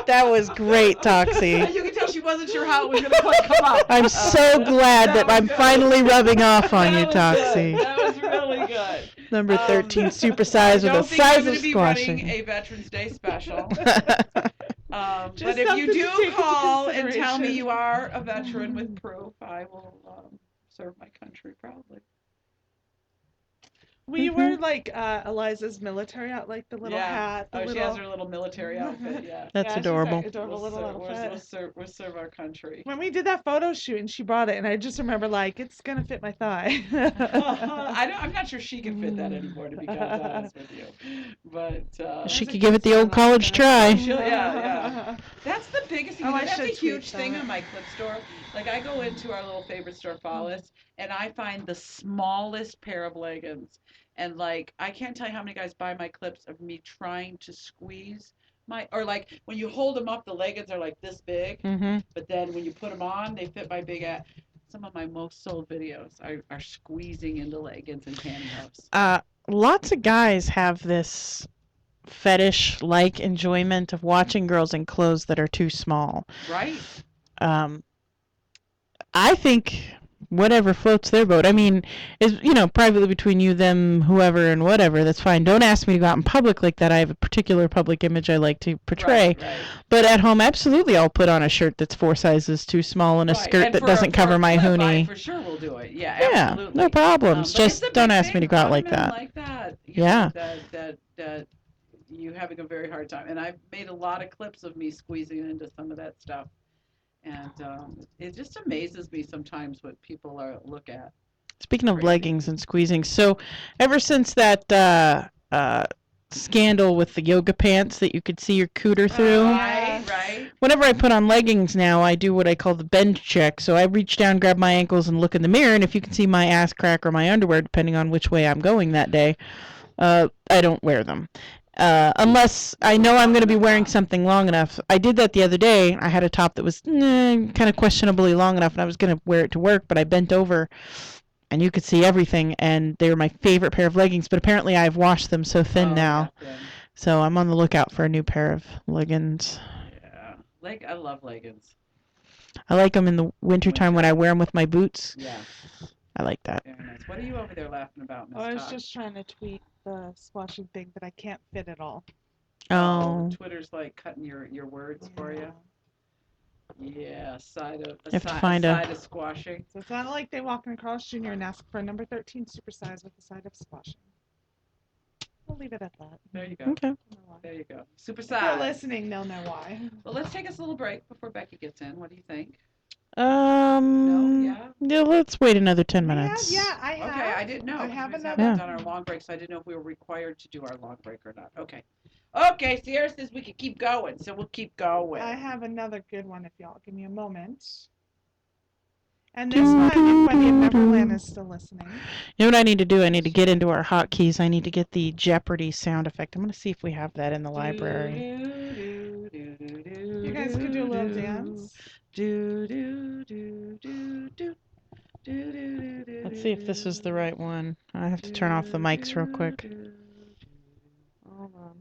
That was great, Toxie. You can tell she wasn't sure how it was going to come out. I'm so glad that I'm finally rubbing off on you, Toxie. That was really good. Number 13 supersize with a size of I'm be squashing. running a Veterans Day special. Just But if you something to do take into call and tell me consideration. you are a veteran with proof, I will serve my country proudly. Will you wear like Eliza's military out, like the little hat? The She has her little military outfit. Yeah. That's she's adorable. got adorable little outfit. We'll serve our country. When we did that photo shoot and she brought it, and I just remember like it's gonna fit my thigh. I'm not sure she can fit that anymore, to be honest with you. But She could give it the old college try. yeah. That's the biggest thing. Oh, I That's a should huge tweet thing that. on my clip store. Like I go into our little favorite store, Follis, and I find the smallest pair of leggings. And like I can't tell you how many guys buy my clips of me trying to squeeze or like when you hold them up, the leggings are like this big, but then when you put them on, they fit my big ass. Some of my most sold videos are squeezing into leggings and pantyhose. Lots of guys have this fetish-like enjoyment of watching girls in clothes that are too small. Right. I think whatever floats their boat. I mean, is privately between you, them, whoever, and whatever. That's fine. Don't ask me to go out in public like that. I have a particular public image I like to portray. Right. But at home, absolutely, I'll put on a shirt that's 4 sizes too small and a skirt And that doesn't cover my clip, hoonie. for sure we'll do it. Yeah, Yeah, absolutely. no problems. But Just it's a don't big ask me thing. to go A out lot like of men that. like that. Yeah. That you having a very hard time. And I've made a lot of clips of me squeezing into some of that stuff. And it just amazes me sometimes what people look at. Speaking of Crazy. leggings and squeezing, so ever since that scandal with the yoga pants that you could see your cooter through, Right. whenever I put on leggings now, I do what I call the bend check. So I reach down, grab my ankles, and look in the mirror, and if you can see my ass crack or my underwear, depending on which way I'm going that day, I don't wear them. Unless I know I'm going to be wearing something long enough. I did that the other day. I had a top that was kind of questionably long enough, and I was going to wear it to work, but I bent over, and you could see everything, and they were my favorite pair of leggings, but apparently I've washed them so thin now. Yeah. So I'm on the lookout for a new pair of leggings. Yeah. I love leggings. I like them in the wintertime when I wear them with my boots. Yeah. I like that. Very nice. What are you over there laughing about, Miss I was Todd? just trying to tweet the squashing thing, but I can't fit it all. Oh. Twitter's like cutting your words for you. Yeah, side of have to find a- side of squashing. So it's not like they walk in Carl's Jr. and ask for a number 13 supersize with a side of squashing. We'll leave it at that. There you go. Okay. There you go. Super If they're size. listening, they'll know why. Well, let's take us a little break before Becky gets in. What do you think? Yeah, let's wait another 10 Yeah, minutes. I have. Okay, I didn't know. I have We just another. haven't done our long break, so I didn't know if we were required to do our long break or not. Okay. Okay, Sierra says we could keep going, so we'll keep going. I have another good one if y'all give me a moment. And this one, if Wendy of Neverland is still listening. You know what I need to do? I need to get into our hotkeys. I need to get the Jeopardy sound effect. I'm going to see if we have that in the library. You guys could do a little dance. Let's see if this is the right one. I have to turn off the mics real quick. Hold on.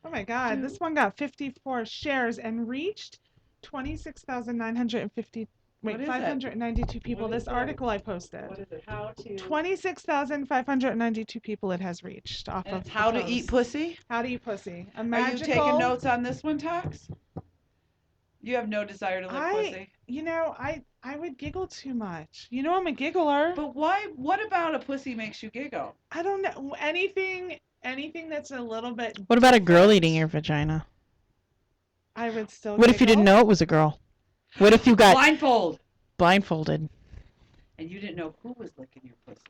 Oh my God, this one got 54 shares and reached 26,950. What Wait, is it? 592 people. What is This it? article I posted. What is it? How to 26,592 people it has reached off and of it's the how to post. eat pussy? How to eat pussy. A Are you magical. taking notes on this one, Tox? You have no desire to lick pussy. I would giggle too much. I'm a giggler. But why? What about a pussy makes you giggle? I don't know anything that's a little bit. What about a girl different, eating your vagina? I would still. What if you didn't know it was a girl? What if you got Blindfold. blindfolded? And you didn't know who was licking your pussy.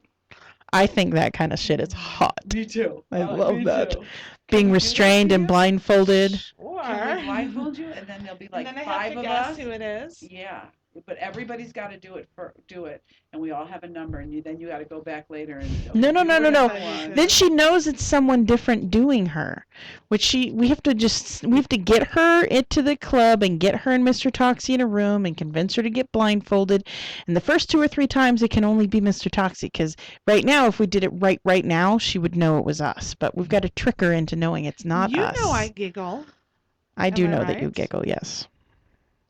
I think that kind of shit is hot. Me too. I love me that. Too. Being Can we do that restrained to and you? blindfolded. Or Can we blindfold you, and then there'll be like and then I five have to of guess us. who it is. Yeah, but everybody's got to do it, and we all have a number, and then you got to go back later and. No. You were no. number one. Then she knows it's someone different doing her, we have to get her into the club and get her and Mr. Toxie in a room and convince her to get blindfolded. And the first 2 or 3 times it can only be Mr. Toxie, because right now, if we did it right now, she would know it was us. But we've got to trick her into knowing it's not us. You know I giggle. I do Am I know that you right? giggle. Yes.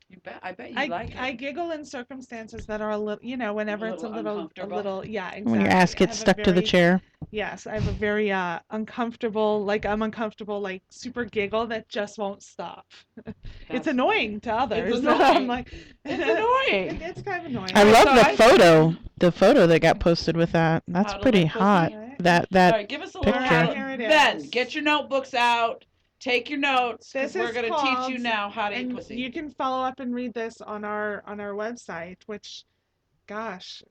You bet. I bet you like it. I giggle in circumstances that are a little, whenever it's a little, uncomfortable. yeah, exactly. When your ass I gets have a stuck to the very- chair. Yes, I have a very uncomfortable, I'm uncomfortable, super giggle that just won't stop. It's That's annoying to others. It's I'm annoying. like, It's annoying. It's kind of annoying. I love so the I- photo. The photo that got posted with that. That's How to pretty lick pussy? hot. Right? That All right, give us a little picture. how to- Here it Men, is. get your notebooks out. Take your notes. 'Cause This we're is gonna teach you called- now how to eat And pussy. you can follow up and read this on our website, which, gosh,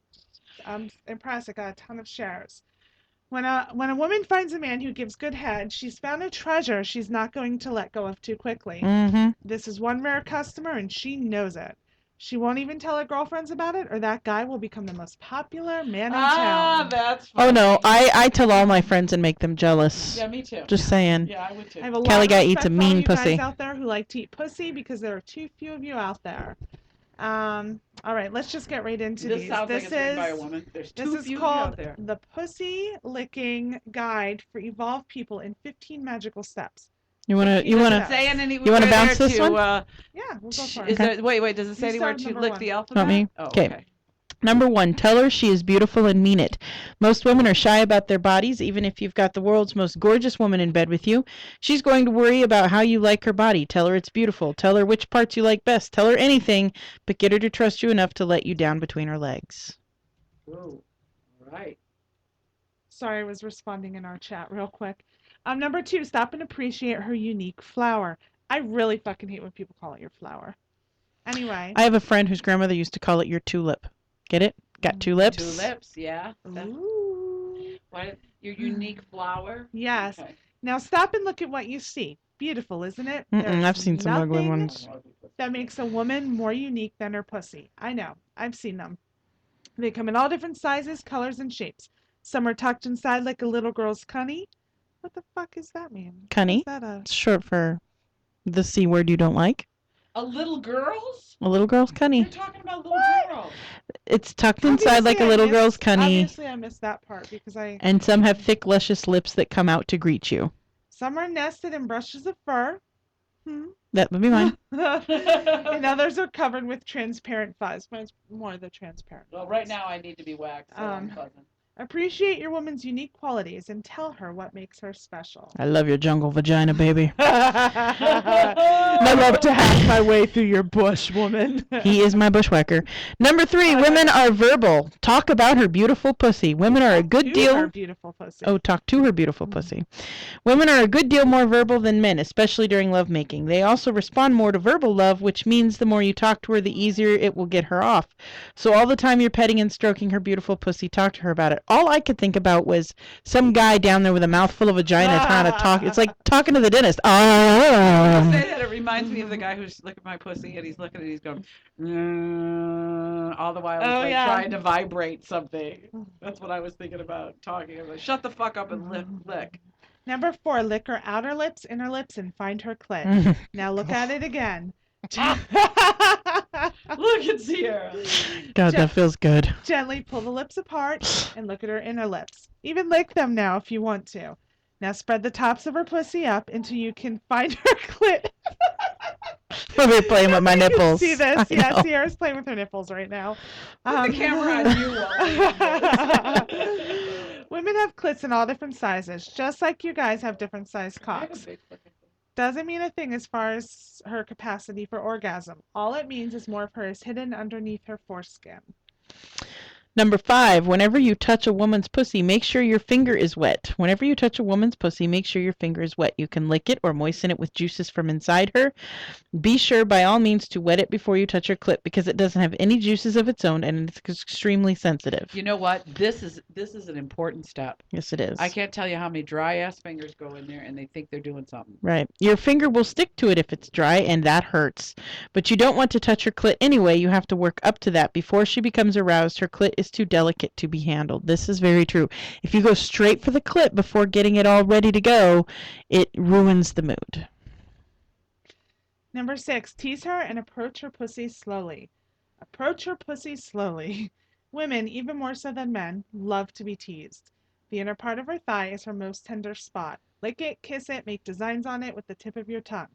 I'm impressed. I got a ton of shares. When a woman finds a man who gives good head, she's found a treasure she's not going to let go of too quickly. Mm-hmm. This is one rare customer, and she knows it. She won't even tell her girlfriends about it, or that guy will become the most popular man in town. That's Oh funny. no, I tell all my friends and make them jealous. Yeah, me too. Just saying. Yeah, I would too. I have a Kelly lot guy of eats a respect for all mean you guys pussy. out there who like to eat pussy, because there are too few of you out there. All right, let's just get right into This these. sounds like This it's written by a is woman. There's this too is few of you called out there. the Pussy Licking Guide for Evolved People in 15 Magical Steps. You wanna You wanna- Saying any, You wanna bounce this one? Yeah, we'll go for it. Is there, wait, does it say You anywhere start to number lick one. the alphabet? me? Oh, 'Kay. okay. Number 1, tell her she is beautiful and mean it. Most women are shy about their bodies, even if you've got the world's most gorgeous woman in bed with you. She's going to worry about how you like her body. Tell her it's beautiful. Tell her which parts you like best. Tell her anything, but get her to trust you enough to let you down between her legs. Whoa. Right. Sorry, I was responding in our chat real quick. Number 2, stop and appreciate her unique flower. I really fucking hate when people call it your flower. Anyway. I have a friend whose grandmother used to call it your tulip. Get it? Got 2 lips? 2 lips, yeah. Ooh. Your unique flower? Yes. Okay. Now stop and look at what you see. Beautiful, isn't it? Mm-mm, I've seen some ugly nothing ones. that makes a woman more unique than her pussy. I know. I've seen them. They come in all different sizes, colors, and shapes. Some are tucked inside like a little girl's cunny. What the fuck does that mean? Cunny? Is that a... It's short for the C word you don't like. A little girl's? A little girl's You're cunny. talking about little girls. It's tucked inside like a little girl's cunny. Obviously, I missed that part because And some have thick, luscious lips that come out to greet you. some are nested in brushes of fur. That would be mine. And others are covered with transparent fuzz. Mine's more the transparent. Well, right now I need to be waxed, so I'm Um, buzzing. Appreciate your woman's unique qualities and tell her what makes her special. I love your jungle vagina, baby. I love to hack my way through your bush, woman. He is my bushwhacker. Number 3, women are verbal. Talk about her beautiful pussy. Women are a good To deal. her beautiful pussy. Oh, talk to her beautiful pussy. Women are a good deal more verbal than men, especially during lovemaking. They also respond more to verbal love, which means the more you talk to her, the easier it will get her off. So all the time you're petting and stroking her beautiful pussy, talk to her about it. All I could think about was some guy down there with a mouthful of vagina trying to talk. It's like talking to the dentist. You Oh. say that, it reminds me of the guy who's looking at my pussy and he's looking and he's going, all the while he's Oh, like yeah. trying to vibrate something. That's what I was thinking about talking. I'm like, shut the fuck up and lick. Number 4, lick her outer lips, inner lips, and find her clit. Now look at it again. Look at Sierra. God, that feels good. Gently pull the lips apart and look at her inner lips. Even lick them now if you want to. Now spread the tops of her pussy up until you can find her clit. Let me playing with my You can nipples. see this? I Yeah, know. Sierra's playing with her nipples right now. Put the camera on you while we do this. Women have clits in all different sizes, just like you guys have different sized I have a cocks. big fucking- Doesn't mean a thing as far as her capacity for orgasm. All it means is more of her is hidden underneath her foreskin. Number 5, whenever you touch a woman's pussy, make sure your finger is wet. Whenever you touch a woman's pussy, make sure your finger is wet. You can lick it or moisten it with juices from inside her. Be sure by all means to wet it before you touch her clit because it doesn't have any juices of its own and it's extremely sensitive. You know what? This is an important step. Yes, it is. I can't tell you how many dry ass fingers go in there and they think they're doing something. Right. Your finger will stick to it if it's dry, and that hurts. But you don't want to touch her clit anyway. You have to work up to that. Before she becomes aroused, her clit is too delicate to be handled. This is very true. If you go straight for the clit before getting it all ready to go, it ruins the mood. Number 6, tease her and approach her pussy slowly. Approach her pussy slowly. Women, even more so than men, love to be teased. The inner part of her thigh is her most tender spot. Lick it, kiss it, make designs on it with the tip of your tongue.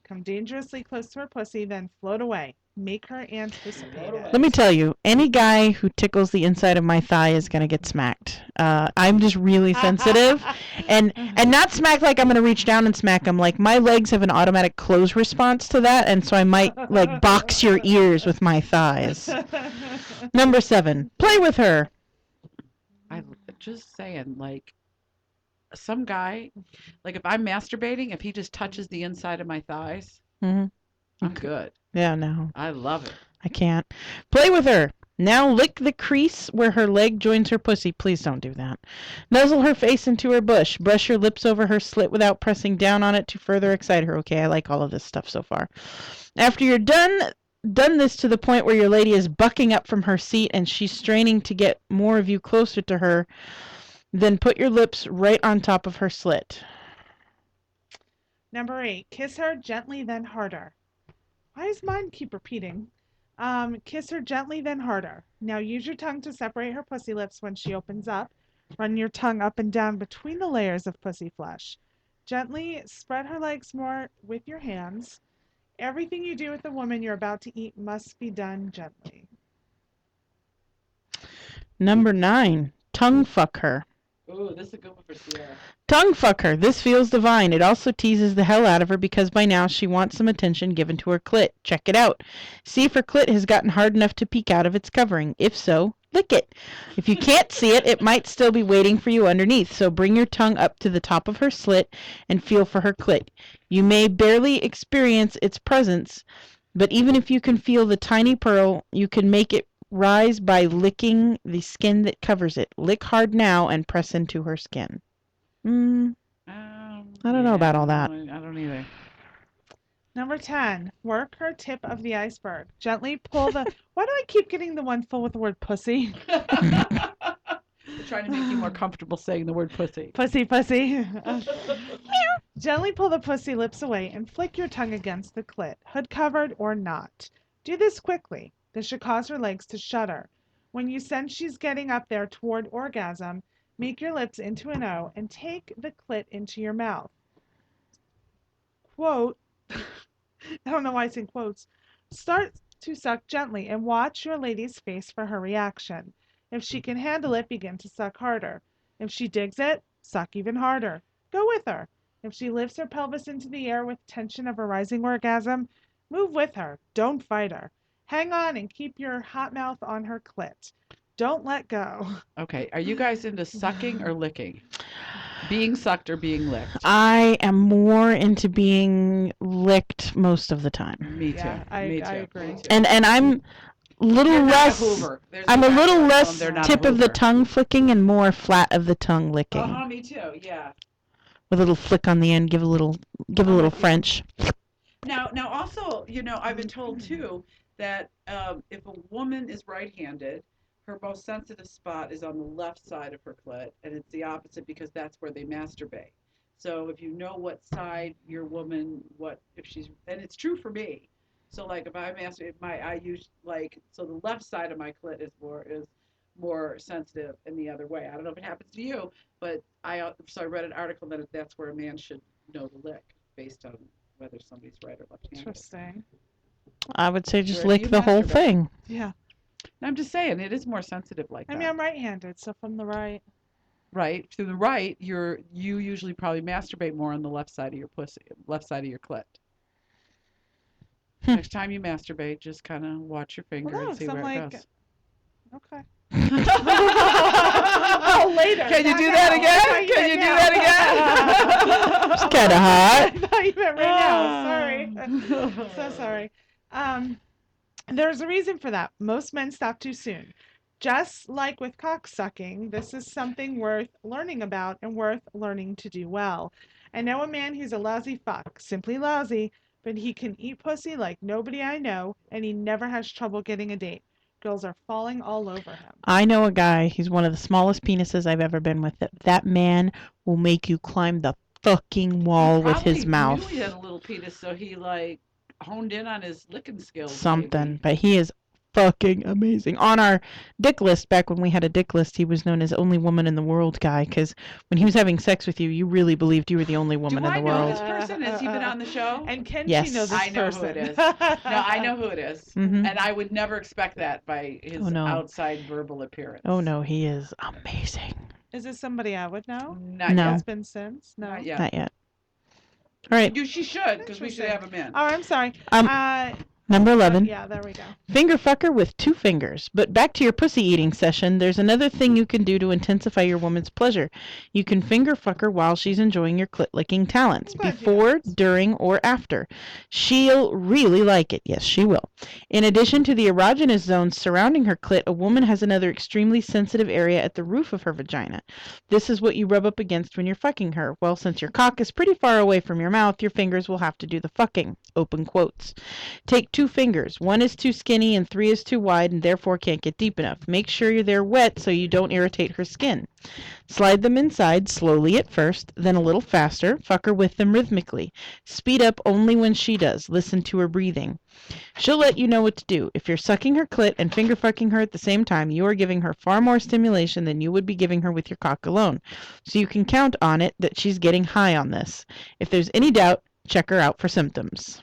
Come dangerously close to her pussy, then float away. Make her anticipate it. Let me tell you, any guy who tickles the inside of my thigh is going to get smacked. I'm just really sensitive. And not smack like I'm going to reach down and smack him. Like, my legs have an automatic close response to that, and so I might, like, box your ears with my thighs. Number 7, play with her. I just saying, like, some guy, like if I'm masturbating, if he just touches the inside of my thighs, Mm-hmm. I'm good. Yeah, no, I love it. I can't. Play with her. Now lick the crease where her leg joins her pussy. Please don't do that. Nuzzle her face into her bush. Brush your lips over her slit without pressing down on it to further excite her. Okay, I like all of this stuff so far. After you're done this to the point where your lady is bucking up from her seat and she's straining to get more of you closer to her, then put your lips right on top of her slit. Number 8, kiss her gently, then harder. Why does mine keep repeating? Kiss her gently, then harder. Now use your tongue to separate her pussy lips when she opens up. Run your tongue up and down between the layers of pussy flesh. Gently spread her legs more with your hands. Everything you do with the woman you're about to eat must be done gently. Number 9, tongue fuck her. Ooh, this is a good one for Sierra. Tongue fuck her. This feels divine. It also teases the hell out of her because by now she wants some attention given to her clit. Check it out. See if her clit has gotten hard enough to peek out of its covering. If so, lick it. If you can't see it, it might still be waiting for you underneath. So bring your tongue up to the top of her slit and feel for her clit. You may barely experience its presence, but even if you can feel the tiny pearl, you can make it rise by licking the skin that covers it. Lick hard now and press into her skin. I don't know about all that. I don't either. Number 10, work her tip of the iceberg. Gently pull the... Why do I keep getting the one full with the word pussy? We're trying to make you more comfortable saying the word pussy. Pussy, pussy. Gently pull the pussy lips away and flick your tongue against the clit, hood covered or not. Do this quickly. This should cause her legs to shudder. When you sense she's getting up there toward orgasm, make your lips into an O and take the clit into your mouth. Quote, I don't know why it's in quotes. Start to suck gently and watch your lady's face for her reaction. If she can handle it, begin to suck harder. If she digs it, suck even harder. Go with her. If she lifts her pelvis into the air with tension of a rising orgasm, move with her. Don't fight her. Hang on and keep your hot mouth on her clit. Don't let go. Okay, are you guys into sucking or licking? Being sucked or being licked? I am more into being licked most of the time. Me too. Yeah, I agree. Me too. And I'm a little You're not a less Hoover. There's I'm no a little background less film, they're not a tip of the Hoover. tongue flicking and more flat of the tongue licking. Me too. Yeah. With a little flick on the end, give a little French. Now, also, I've been told too that if a woman is right-handed, her most sensitive spot is on the left side of her clit, and it's the opposite because that's where they masturbate. So if you know what side your woman, and it's true for me. So like if I masturbate, so the left side of my clit is more sensitive in the other way. I don't know if it happens to you, but I read an article that that's where a man should know the lick based on whether somebody's right or left-handed. Interesting. I would say just Where do lick you the whole masturbate? thing. Yeah. I'm just saying it is more sensitive like I that. mean, I'm right-handed, so from the right. right? To the right, you usually probably masturbate more on the left side of your pussy, left side of your clit. Hmm. Next time you masturbate, just kind of watch your Well, finger no, and see because I'm where it like, goes. okay. Oh, Later. Can you not do now. that I again? thought you Can meant you do now. that It's again? kind of hot. I thought you meant right now. Sorry. So sorry. There's a reason for that. Most men stop too soon. Just like with cock sucking, this is something worth learning about and worth learning to do well. I know a man who's a lousy fuck, simply lousy, but he can eat pussy like nobody I know, and he never has trouble getting a date. Girls are falling all over him. I know a guy, he's one of the smallest penises I've ever been with. That man will make you climb the fucking He wall with probably his knew mouth. he had a little penis, so he like honed in on his licking skills, Something. maybe. But he is fucking amazing. On our dick list, back when we had a dick list, he was known as only woman in the world guy, because when he was having sex with you, you really believed you were the only woman Do in I the know world. this person? Has he been on the show? And can she Yes. know this I know who person? it is. No, I know who it is. Hmm. And I would never expect that by Oh his no. outside verbal appearance. Oh no, he is amazing. Is this somebody I would know? Not No. yet. Has been since? No. Not yet. Not yet. All right. She should, because we should Interesting. have him in. Oh, I'm sorry. Number 11. Yeah, there we go. Finger fucker with 2 fingers. But back to your pussy eating session, there's another thing you can do to intensify your woman's pleasure. You can finger fuck her while she's enjoying your clit licking talents, I'm glad you before, asked. during, or after. She'll really like it. Yes, she will. In addition to the erogenous zones surrounding her clit, a woman has another extremely sensitive area at the roof of her vagina. This is what you rub up against when you're fucking her. Well, since your cock is pretty far away from your mouth, your fingers will have to do the fucking. Open quotes. Take 2 fingers. 1 is too skinny and 3 is too wide and therefore can't get deep enough. Make sure they're wet so you don't irritate her skin. Slide them inside slowly at first, then a little faster. Fuck her with them rhythmically. Speed up only when she does. Listen to her breathing. She'll let you know what to do. If you're sucking her clit and finger fucking her at the same time, you are giving her far more stimulation than you would be giving her with your cock alone. So you can count on it that she's getting high on this. If there's any doubt, check her out for symptoms.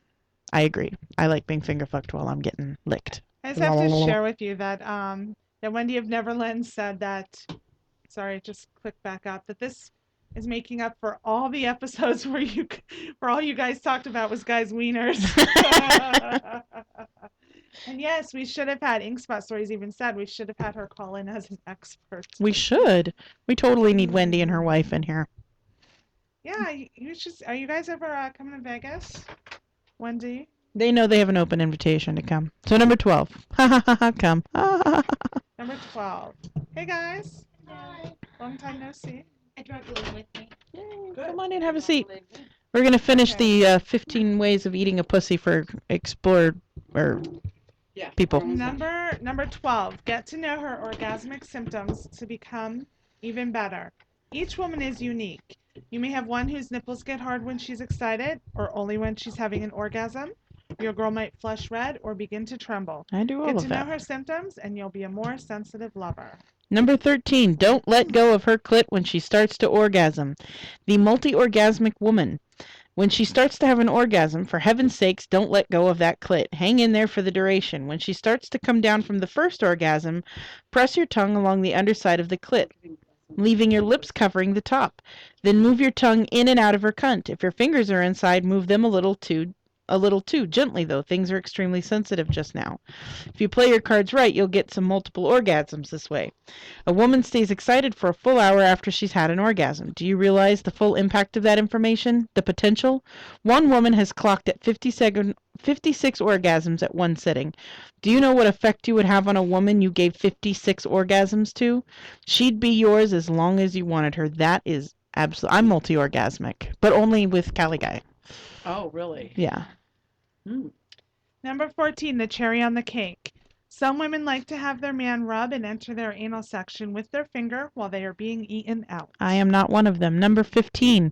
I agree. I like being finger fucked while I'm getting licked. I just have to share with you that that Wendy of Neverland said that. Sorry, just click back up. That this is making up for all the episodes where all you guys talked about was guys' wieners. And yes, we should have had Inkspot Stories even said we should have had her call in as an expert. We should. We totally need Wendy and her wife in here. Yeah, you should. Are you guys ever coming to Vegas, Wendy? They know they have an open invitation to come. So number 12. Ha ha ha ha, come. Ha, ha, ha. Number 12. Hey guys. Hi. Long time no see. I brought Lily with me. Yay, come on in, have a seat. We're going to finish the 15 ways of eating a pussy for explorer or Yeah. people. Number 12. Get to know her orgasmic symptoms to become even better. Each woman is unique. You may have one whose nipples get hard when she's excited or only when she's having an orgasm. Your girl might flush red or begin to tremble. I do all Get of to know that. her symptoms and you'll be a more sensitive lover. Number 13. Don't let go of her clit when she starts to orgasm. The multi-orgasmic woman. When she starts to have an orgasm, for heaven's sakes, don't let go of that clit. Hang in there for the duration. When she starts to come down from the first orgasm, press your tongue along the underside of the clit, leaving your lips covering the top. Then move your tongue in and out of her cunt. If your fingers are inside, move them a little too gently, though. Things are extremely sensitive just now. If you play your cards right, you'll get some multiple orgasms this way. A woman stays excited for a full hour after she's had an orgasm. Do you realize the full impact of that information? The potential? One woman has clocked at 56 orgasms at one sitting. Do you know what effect you would have on a woman you gave 56 orgasms to? She'd be yours as long as you wanted her. That is absolutely... I'm multi-orgasmic, but only with Cali Guy. Oh, really? Yeah. Number 14, the cherry on the cake. Some women like to have their man rub and enter their anal section with their finger while they are being eaten out. I am not one of them. Number 15.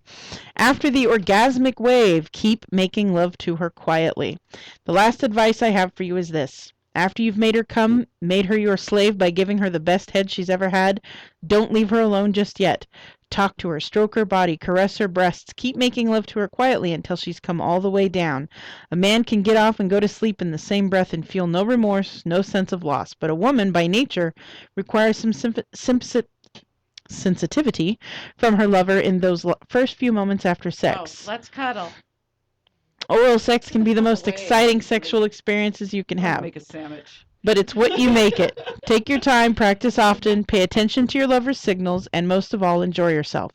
After the orgasmic wave, keep making love to her quietly. The last advice I have for you is this. After you've made her come, made her your slave by giving her the best head she's ever had, don't leave her alone just yet. Talk to her, stroke her body, caress her breasts, keep making love to her quietly until she's come all the way down. A man can get off and go to sleep in the same breath and feel no remorse, no sense of loss. But a woman, by nature, requires some sensitivity from her lover in those first few moments after Oh, sex. let's cuddle. Oral sex can be the most Wait. exciting sexual experiences you can I'm gonna have, make a sandwich. but it's what you make it. Take your time, practice often, pay attention to your lover's signals, and most of all, enjoy yourself.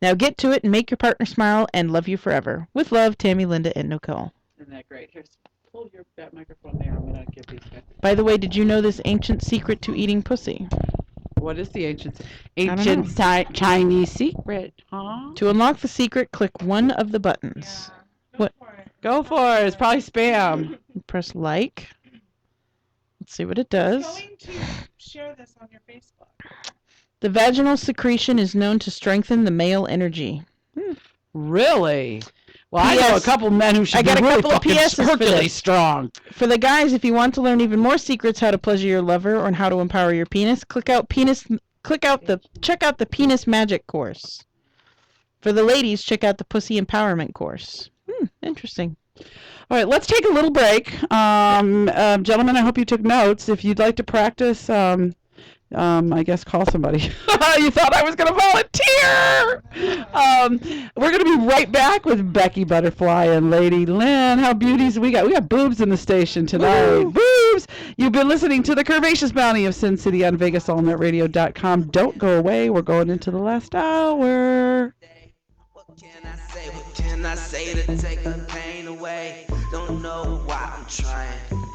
Now get to it and make your partner smile and love you forever. With love, Tammy, Linda, and Nicole. Isn't that great? Here's, pull that microphone there. I'm gonna give these guys. By the way, did you know this ancient secret to eating pussy? What is the ancient don't Chinese secret? Huh? To unlock the secret, click one of the buttons. What? Go for it. It's probably spam. Press like. Let's see what it does. Going to share this on your Facebook. The vaginal secretion is known to strengthen the male energy. Really? Well, I know a P.S. couple men who should I got be a really couple of fucking PSs for Hercules this. strong. For the guys, if you want to learn even more secrets how to pleasure your lover or how to empower your penis, check out the penis magic course. For the ladies, check out the pussy empowerment course. Interesting. All right, let's take a little break. Gentlemen, I hope you took notes. If you'd like to practice, I guess call somebody. You thought I was going to volunteer. We're going to be right back with Becky Butterfly and Lady Lynn. How beauties we got. We got boobs in the station tonight. Woo! Boobs. You've been listening to the Curvaceous Bounty of Sin City on VegasAllNetRadio.com. Don't go away. We're going into the last hour. What can I say to take the pain away? Don't know why I'm trying.